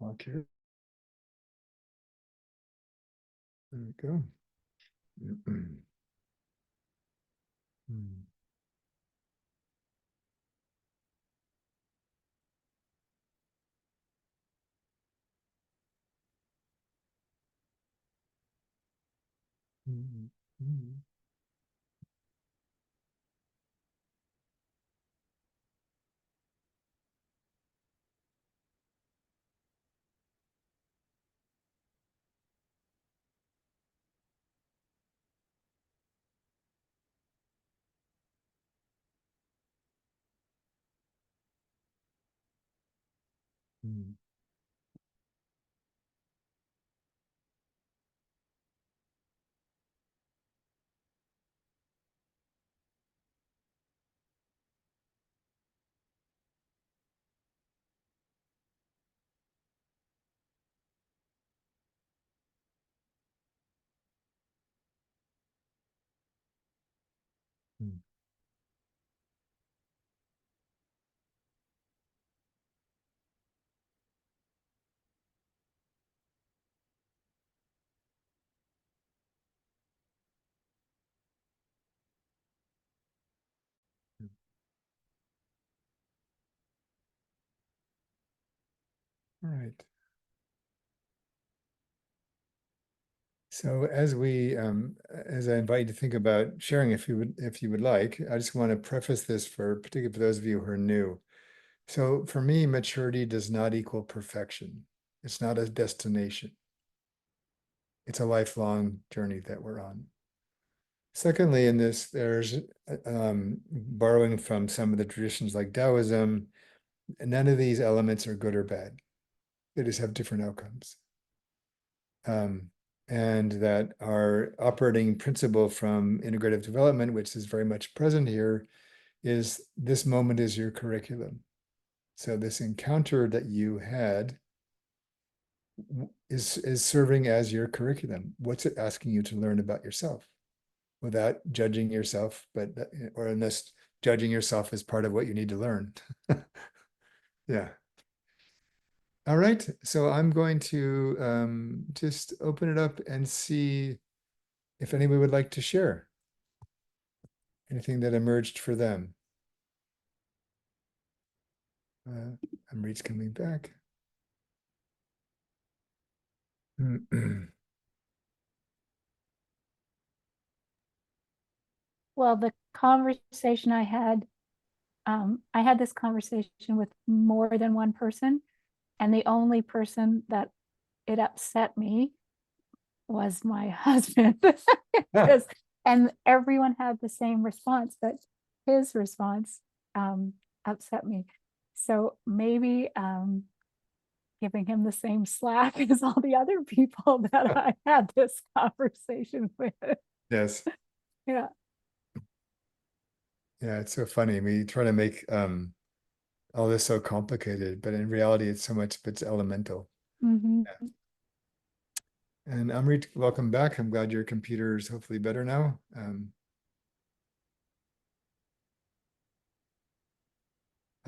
Okay. There we go. All right. So as as I invite you to think about sharing, if you would like, I just want to preface this particularly for those of you who are new. So for me, maturity does not equal perfection. It's not a destination. It's a lifelong journey that we're on. Secondly, in this, there's borrowing from some of the traditions like Taoism. None of these elements are good or bad. They just have different outcomes. And that our operating principle from integrative development, which is very much present here, is this moment is your curriculum. So this encounter that you had is serving as your curriculum. What's it asking you to learn about yourself without judging yourself, or unless judging yourself is part of what you need to learn. Yeah. All right, so I'm going to just open it up and see if anybody would like to share anything that emerged for them. Amrit's coming back. Well, the conversation I had this conversation with more than one person, and the only person that it upset me was my husband. And everyone had the same response, but his response upset me. So maybe giving him the same slack as all the other people that I had this conversation with. Yes. Yeah. Yeah, it's so funny. We try to make all this so complicated, but in reality, it's so much, but it's elemental. Mm-hmm. Yeah. And Amrit, welcome back. I'm glad your computer is hopefully better now. Are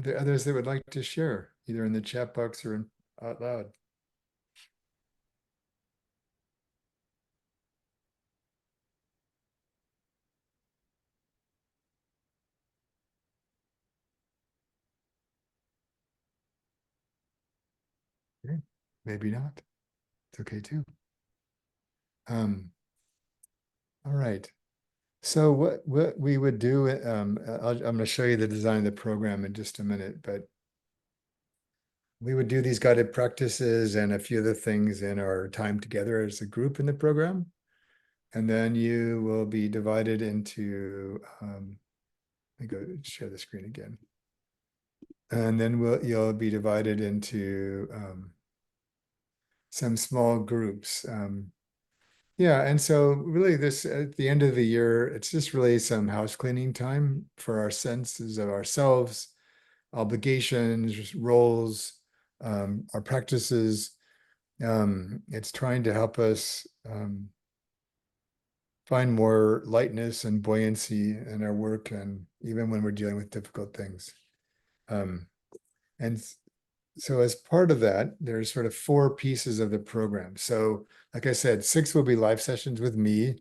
there others that would like to share, either in the chat box or out loud? Okay. Maybe not. It's okay too. All right. So what we would do, I'm going to show you the design of the program in just a minute, but we would do these guided practices and a few other things in our time together as a group in the program. And then you will be divided into, let me go share the screen again. And then you'll be divided into some small groups. Yeah, and so really this, at the end of the year, it's just really some house cleaning time for our senses of ourselves, obligations, roles, our practices. It's trying to help us find more lightness and buoyancy in our work, and even when we're dealing with difficult things. And so as part of that, there's sort of 4 pieces of the program. So like I said, 6 will be live sessions with me,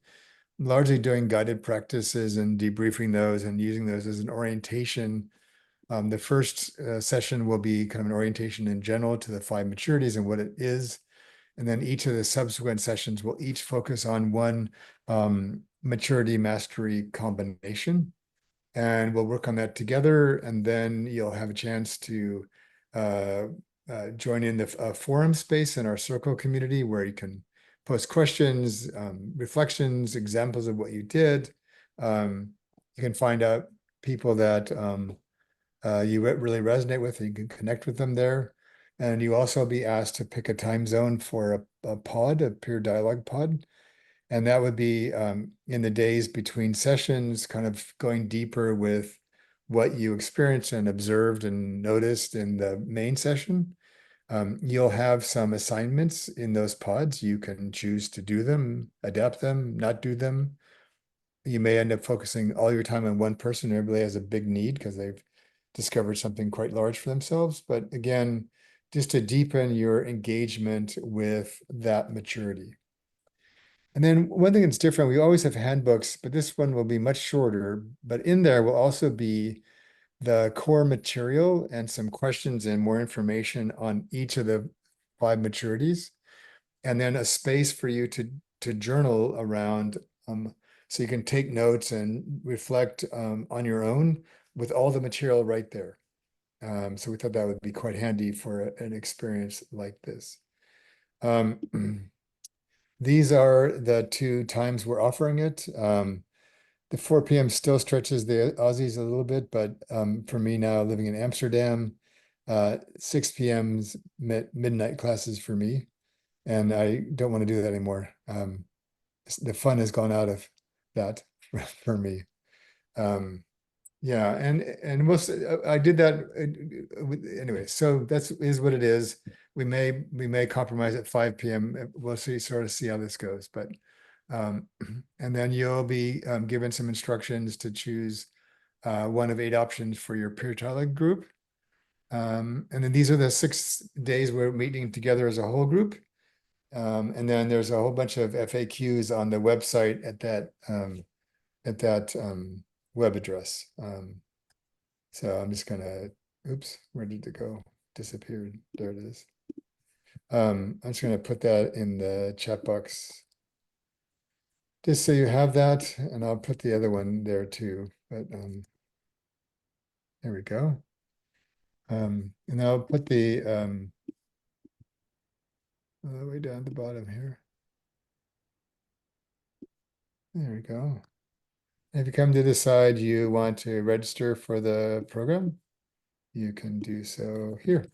largely doing guided practices and debriefing those and using those as an orientation. The first session will be kind of an orientation in general to the 5 maturities and what it is. And then each of the subsequent sessions will each focus on one maturity mastery combination. And we'll work on that together. And then you'll have a chance to join in the forum space in our circle community, where you can post questions, reflections, examples of what you did. You can find out people that you really resonate with, and you can connect with them there. And you also be asked to pick a time zone for a pod, a peer dialogue pod. And that would be in the days between sessions, kind of going deeper with what you experienced and observed and noticed in the main session. You'll have some assignments in those pods. You can choose to do them, adapt them, not do them. You may end up focusing all your time on one person. Everybody has a big need because they've discovered something quite large for themselves. But again, just to deepen your engagement with that maturity. And then one thing that's different, we always have handbooks, but this one will be much shorter. But in there will also be the core material and some questions and more information on each of the 5 maturities. And then a space for you to journal around, so you can take notes and reflect on your own with all the material right there. So we thought that would be quite handy for an experience like this. These are the 2 times we're offering it. The 4 p.m. still stretches the Aussies a little bit, but for me now living in Amsterdam, 6 p.m.'s midnight classes for me, and I don't want to do that anymore. The fun has gone out of that for me. Yeah, and I did that anyway. So that's what it is. We may compromise at 5 p.m. We'll sort of see how this goes, but and then you'll be given some instructions to choose one of 8 options for your peer dialogue group. And then these are the 6 days we're meeting together as a whole group. And then there's a whole bunch of FAQs on the website at that web address. So I'm just gonna, oops, where did it go? Disappeared. There it is. I'm just gonna put that in the chat box, just so you have that, and I'll put the other one there too. But there we go. And I'll put the way down at the bottom here. There we go. If you come to decide you want to register for the program, you can do so here.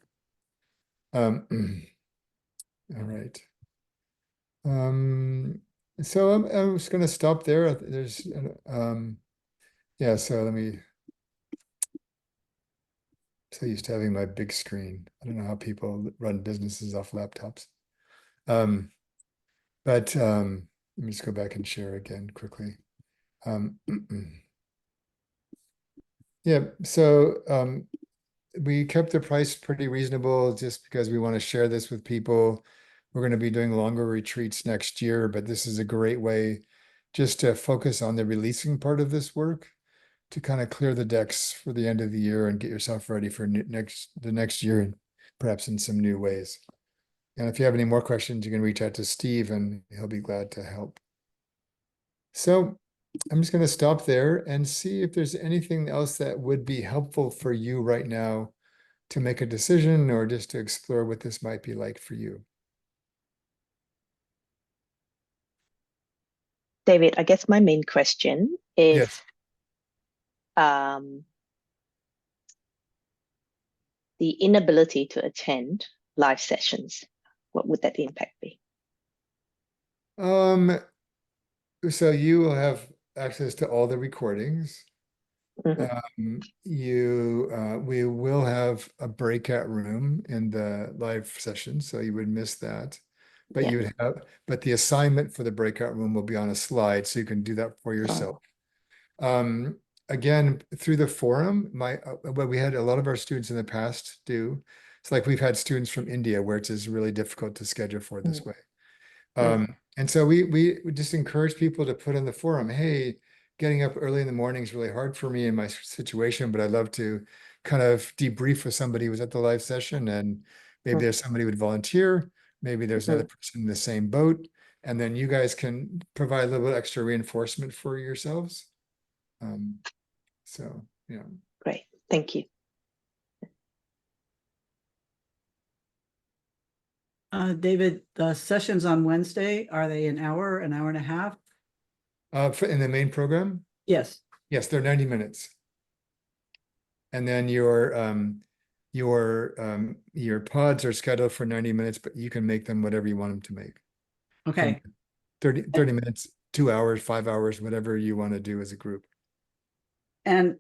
All right. So I'm just going to stop there. There's, yeah, so let me, so used to having my big screen. I don't know how people run businesses off laptops. But let me just go back and share again quickly. Yeah, so we kept the price pretty reasonable just because we want to share this with people. We're going to be doing longer retreats next year, but this is a great way just to focus on the releasing part of this work, to kind of clear the decks for the end of the year and get yourself ready for the next year, and perhaps in some new ways. And if you have any more questions, you can reach out to Steve and he'll be glad to help. So I'm just going to stop there and see if there's anything else that would be helpful for you right now to make a decision, or just to explore what this might be like for you. David, I guess my main question is, Yes. The inability to attend live sessions. What would that impact be? So you will have access to all the recordings. Mhm. We will have a breakout room in the live session, so you would miss that. but Yeah. you would have, but the assignment for the breakout room will be on a slide, so you can do that for yourself. Again, through the forum, what we had a lot of our students in the past do. It's like we've had students from India where it's just really difficult to schedule for it this way. And so we just encourage people to put in the forum, hey, getting up early in the morning is really hard for me in my situation, but I'd love to kind of debrief with somebody who was at the live session, and maybe there's somebody who would volunteer, maybe there's another person in the same boat, and then you guys can provide a little bit extra reinforcement for yourselves. So, yeah. Great. Thank you. David, the sessions on Wednesday, are they an hour and a half? In the main program? Yes. Yes, they're 90 minutes. And then your pods are scheduled for 90 minutes, but you can make them whatever you want them to make. Okay. 30 minutes, 2 hours, 5 hours, whatever you want to do as a group. And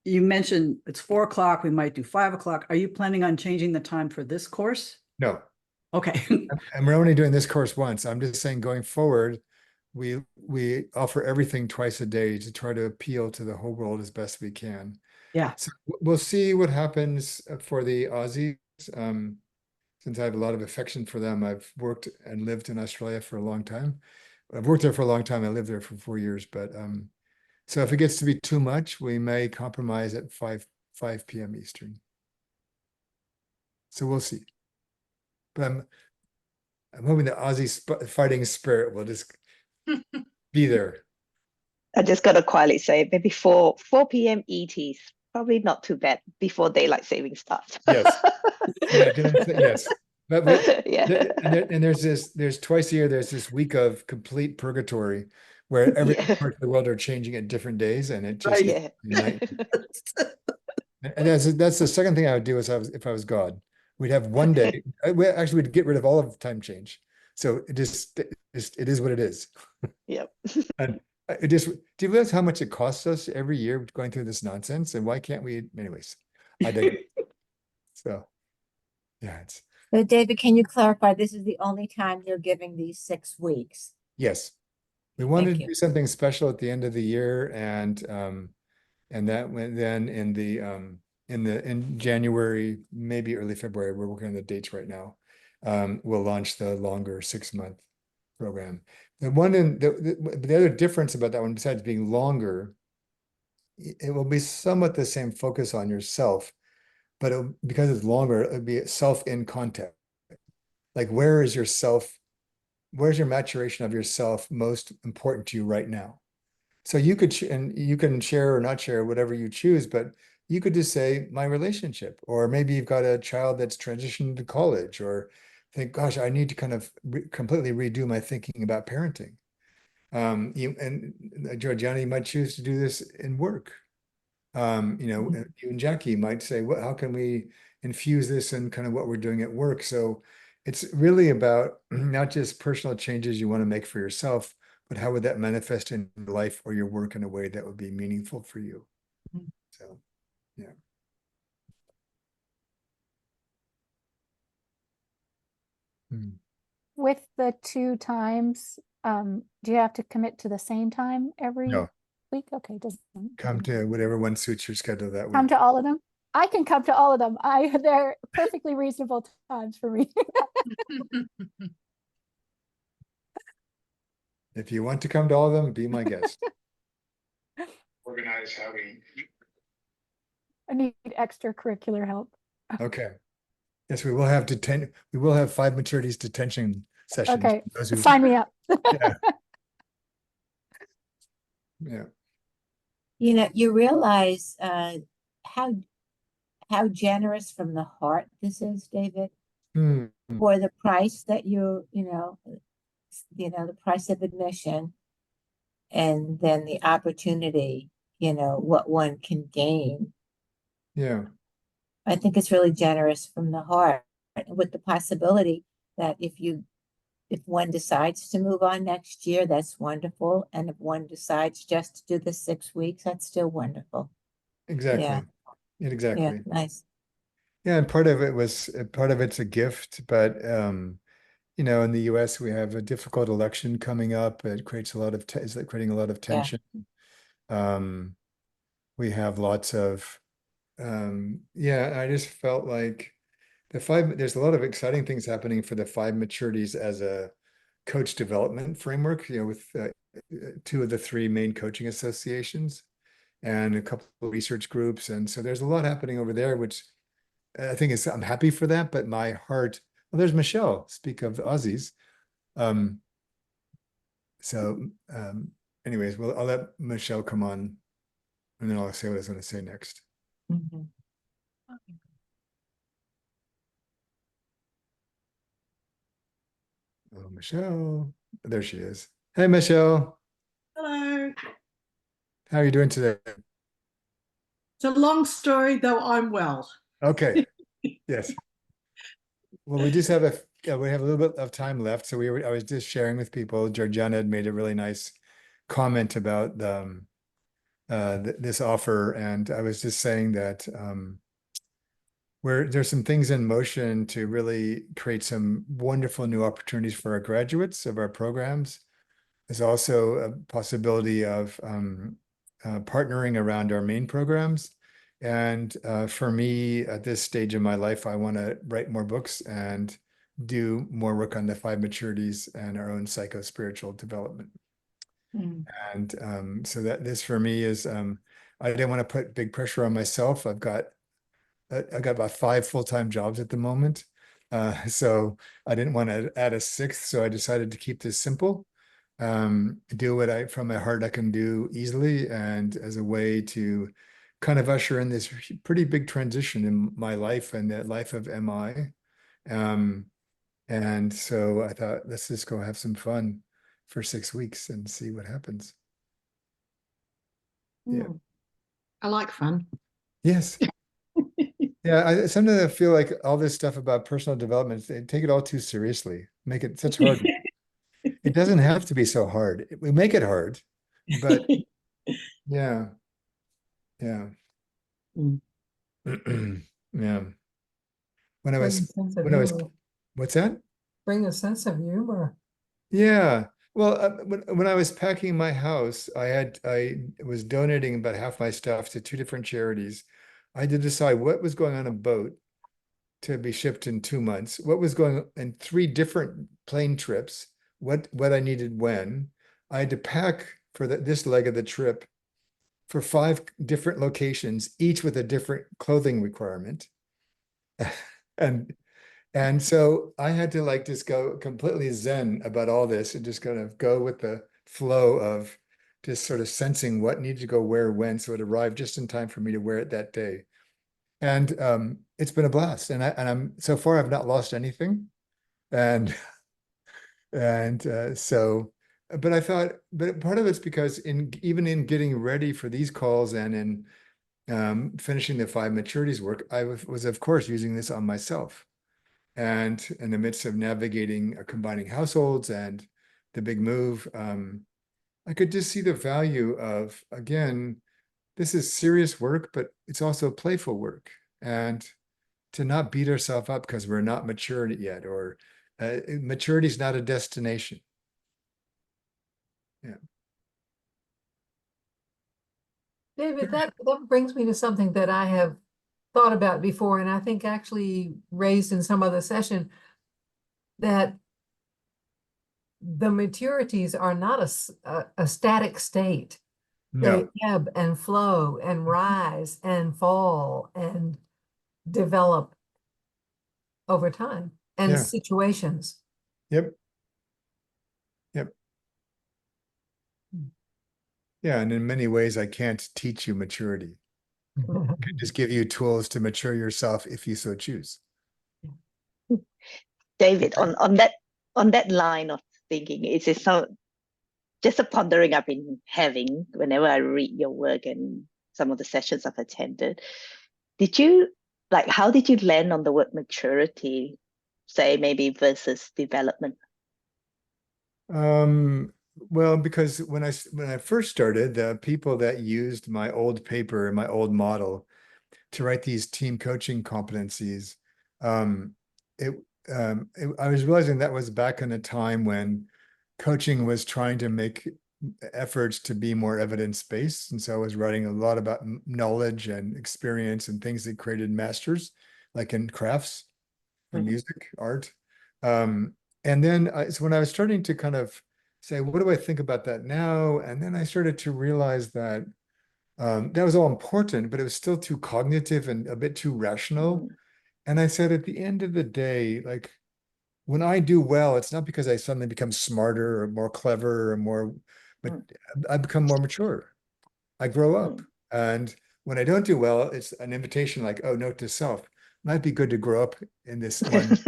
you mentioned it's 4 o'clock, we might do 5 o'clock. Are you planning on changing the time for this course? No. Okay. And we're only doing this course once. I'm just saying going forward, we offer everything twice a day to try to appeal to the whole world as best we can. Yeah. So we'll see what happens for the Aussies. Since I have a lot of affection for them, I've worked and lived in Australia for a long time. I've worked there for a long time. I lived there for 4 years, but so if it gets to be too much, we may compromise at 5 p.m. Eastern. So we'll see. But I'm hoping the Aussie fighting spirit will just be there. I just gotta quietly say, maybe 4 p.m. ETs, probably not too bad before daylight saving starts. Yes. Yeah, yes. But Yeah. and there's twice a year, there's this week of complete purgatory where every Yeah. part of the world are changing at different days, and it just Right. is a nightmare. And that's the second thing I would do if I was God. We'd have one day. We'd get rid of all of time change. So it is what it is. Yep. And do you realize how much it costs us every year going through this nonsense? And why can't we? Anyways, I digress. So, yeah, So David, can you clarify, this is the only time you're giving these 6 weeks? yes. We wanted Thank to you. do something special at the end of the year, and that went then in January, maybe early February. We're working on the dates right now. We'll launch the longer 6-month program. The other difference about that one, besides being longer, it will be somewhat the same focus on yourself, but because it's longer, it'll be self in context. Like, where's your maturation of yourself most important to you right now? So you can share or not share whatever you choose, but you could just say my relationship, or maybe you've got a child that's transitioned to college, or think, gosh, I need to kind of completely redo my thinking about parenting. Georgiana, you might choose to do this in work. You and Jackie might say, well, how can we infuse this in kind of what we're doing at work? So it's really about not just personal changes you want to make for yourself, but how would that manifest in your life or your work in a way that would be meaningful for you? So, yeah. With the 2 times, do you have to commit to the same time every No, week? Okay, doesn't come to whatever one suits your schedule that come week. to all of them? I can come to all of them. They're perfectly reasonable times for me. If you want to come to all of them, be my guest. Organize how we. I need extracurricular help. Okay. Yes, we will have Five Maturities detention sessions. Okay, for those who- sign me up. Yeah. Yeah. You know, you realize how generous from the heart this is, David, Hmm. for the price that the price of admission, and then the opportunity, what one can gain. Yeah. I think it's really generous from the heart, with the possibility that if one decides to move on next year, that's wonderful. And if one decides just to do the 6 weeks, that's still wonderful. Exactly. Yeah. Exactly. Yeah, nice. Yeah, and part of it's a gift, but you know, in the US, we have a difficult election coming up. It creates a lot of, is creating a lot of tension. We have lots of, yeah, I just felt like there's a lot of exciting things happening for the Five Maturities as a coach development framework, you know, with two of the three main coaching associations and a couple of research groups. And so there's a lot happening over there, which I think I'm happy for that, but my heart, well, there's Michelle, speak of the Aussies. So anyways, well, I'll let Michelle come on and then I'll say what I was going to say next. Mhm. Oh, Michelle, there she is. Hey, Michelle, Hello. how are you doing today? It's a long story, though I'm well. Okay, yes. Well, we just have we have a little bit of time left. So I was just sharing with people, Georgiana had made a really nice comment about this offer. And I was just saying that there's some things in motion to really create some wonderful new opportunities for our graduates of our programs. There's also a possibility of partnering around our main programs. And for me, at this stage in my life, I want to write more books and do more work on the Five Maturities and our own psycho-spiritual development. And so that this for me is, I didn't want to put big pressure on myself. I've got about 5 full-time jobs at the moment. So I didn't want to add a 6th. So I decided to keep this simple. Do what from my heart I can do easily, and as a way to kind of usher in this pretty big transition in my life and the life of MI. And so I thought, let's just go have some fun for 6 weeks and see what happens. Yeah. I like fun. Yes. Yeah, sometimes I feel like all this stuff about personal development, they take it all too seriously, make it such hard. It doesn't have to be so hard. We make it hard, but yeah. Yeah. Yeah. When I Bring a was, sense of when I was, humor. what's that? Bring a sense of humor. Yeah. Well, when I was packing my house, I was donating about half my stuff to 2 different charities. I had to decide what was going on a boat to be shipped in 2 months, what was going on in 3 different plane trips, what I needed when. I had to pack for this leg of the trip for 5 different locations, each with a different clothing requirement. And so I had to like just go completely zen about all this and just kind of go with the flow of just sort of sensing what needed to go where when, so it arrived just in time for me to wear it that day. And it's been a blast. And I'm so far I've not lost anything. And so, but I thought, but part of it's because even in getting ready for these calls and in finishing the Five Maturities work, I was of course using this on myself. And in the midst of navigating combining households and the big move, I could just see the value of, again, this is serious work, but it's also playful work. And to not beat ourselves up because we're not mature yet, or maturity is not a destination. Yeah. David, that brings me to something that I have thought about before, and I think actually raised in some other session, that the maturities are not a static state. They No. ebb and flow and rise and fall and develop over time and Yeah. situations. Yep. Yep. Yeah. And in many ways, I can't teach you maturity. I can just give you tools to mature yourself if you so choose. David, on that line of thinking, it's just a pondering I've been having whenever I read your work and some of the sessions I've attended. How did you land on the word maturity, say maybe versus development? Well, because when I first started, the people that used my old paper, my old model to write these team coaching competencies, it I was realizing that was back in a time when coaching was trying to make efforts to be more evidence-based. And so I was writing a lot about knowledge and experience and things that created masters, like in crafts or music, art. And then so when I was starting to kind of say, what do I think about that now? And then I started to realize that that was all important, but it was still too cognitive and a bit too rational. And I said, at the end of the day, like when I do well, it's not because I suddenly become smarter or more clever or more, but I become more mature. I grow up. And when I don't do well, it's an invitation like, oh, note to self, might be good to grow up in this one.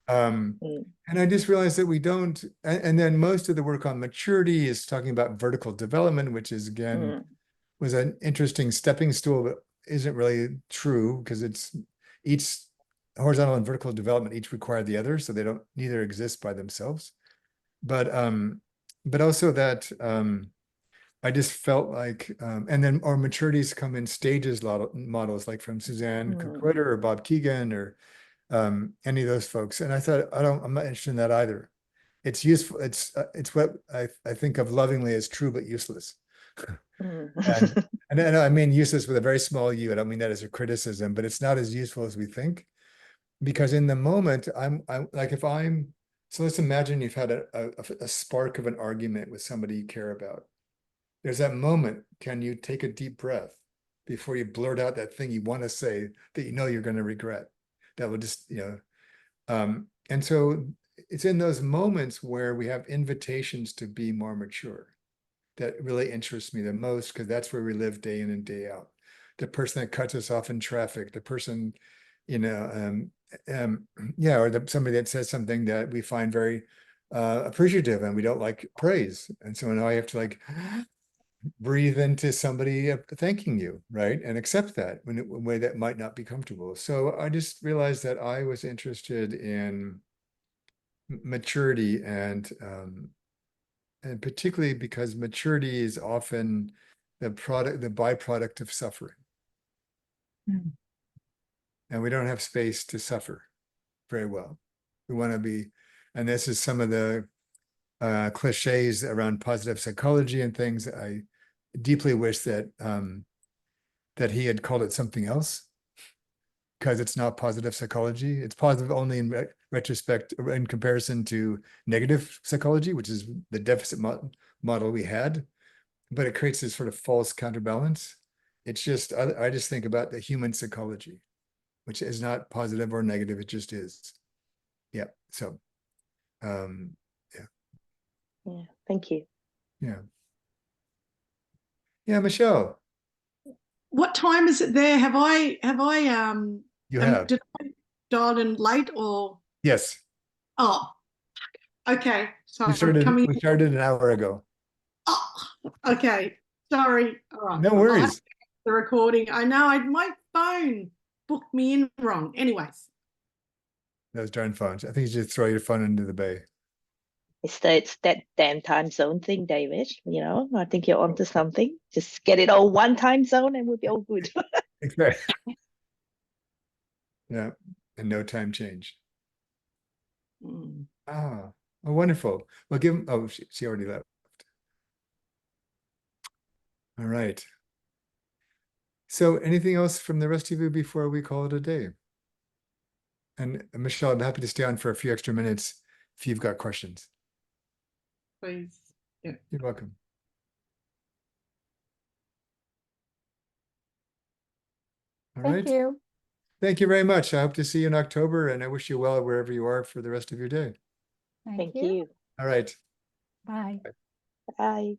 And I just realized that we don't, and then most of the work on maturity is talking about vertical development, which is again, was an interesting stepping stool, but isn't really true because it's each horizontal and vertical development each require the other, so they don't neither exist by themselves. But also that I just felt like, and then our maturities come in stages models, like from Suzanne Kukwiter or Bob Keegan or any of those folks. And I thought, I'm not interested in that either. It's useful. It's what I think of lovingly as true but useless. And I mean useless with a very small u. I don't mean that as a criticism, but it's not as useful as we think, because in the moment I'm like, if I'm, so let's imagine you've had a spark of an argument with somebody you care about. There's that moment. Can you take a deep breath before you blurt out that thing you want to say that you know you're going to regret? That will just, and so it's in those moments where we have invitations to be more mature that really interests me the most, because that's where we live day in and day out. The person that cuts us off in traffic, the person, or somebody that says something that we find very appreciative and we don't like praise. And so now I have to like breathe into somebody thanking you, right? And accept that in a way that might not be comfortable. So I just realized that I was interested in maturity, and particularly because maturity is often the byproduct of suffering. And we don't have space to suffer very well. We want to be, and this is some of the cliches around positive psychology and things. I deeply wish that that he had called it something else, because it's not positive psychology. It's positive only in retrospect, in comparison to negative psychology, which is the deficit model we had. But it creates this sort of false counterbalance. It's just, I just think about the human psychology, which is not positive or negative. It just is. Yeah. So, yeah. Thank you. Yeah. Yeah, Michelle. What time is it there? You have. Did I dial in late or? Yes. Oh, okay. So We started an hour ago. Oh, okay. Sorry. All right. No I'll have worries. to check the recording. I know my phone booked me in wrong. Anyways. Those darn phones. I think you just throw your phone into the bay. It's that damn time zone thing, David. I think you're onto something. Just get it all one time zone and we'll be all good. Exactly. Yeah. And no time change. Ah, oh, wonderful. Well, give him, oh, she already left. All right. So anything else from the rest of you before we call it a day? And Michelle, I'm happy to stay on for a few extra minutes if you've got questions. Please. Yeah. You're welcome. All right. Thank you. Thank you very much. I hope to see you in October, and I wish you well wherever you are for the rest of your day. Thank Thank you. you. All right. Bye. Bye.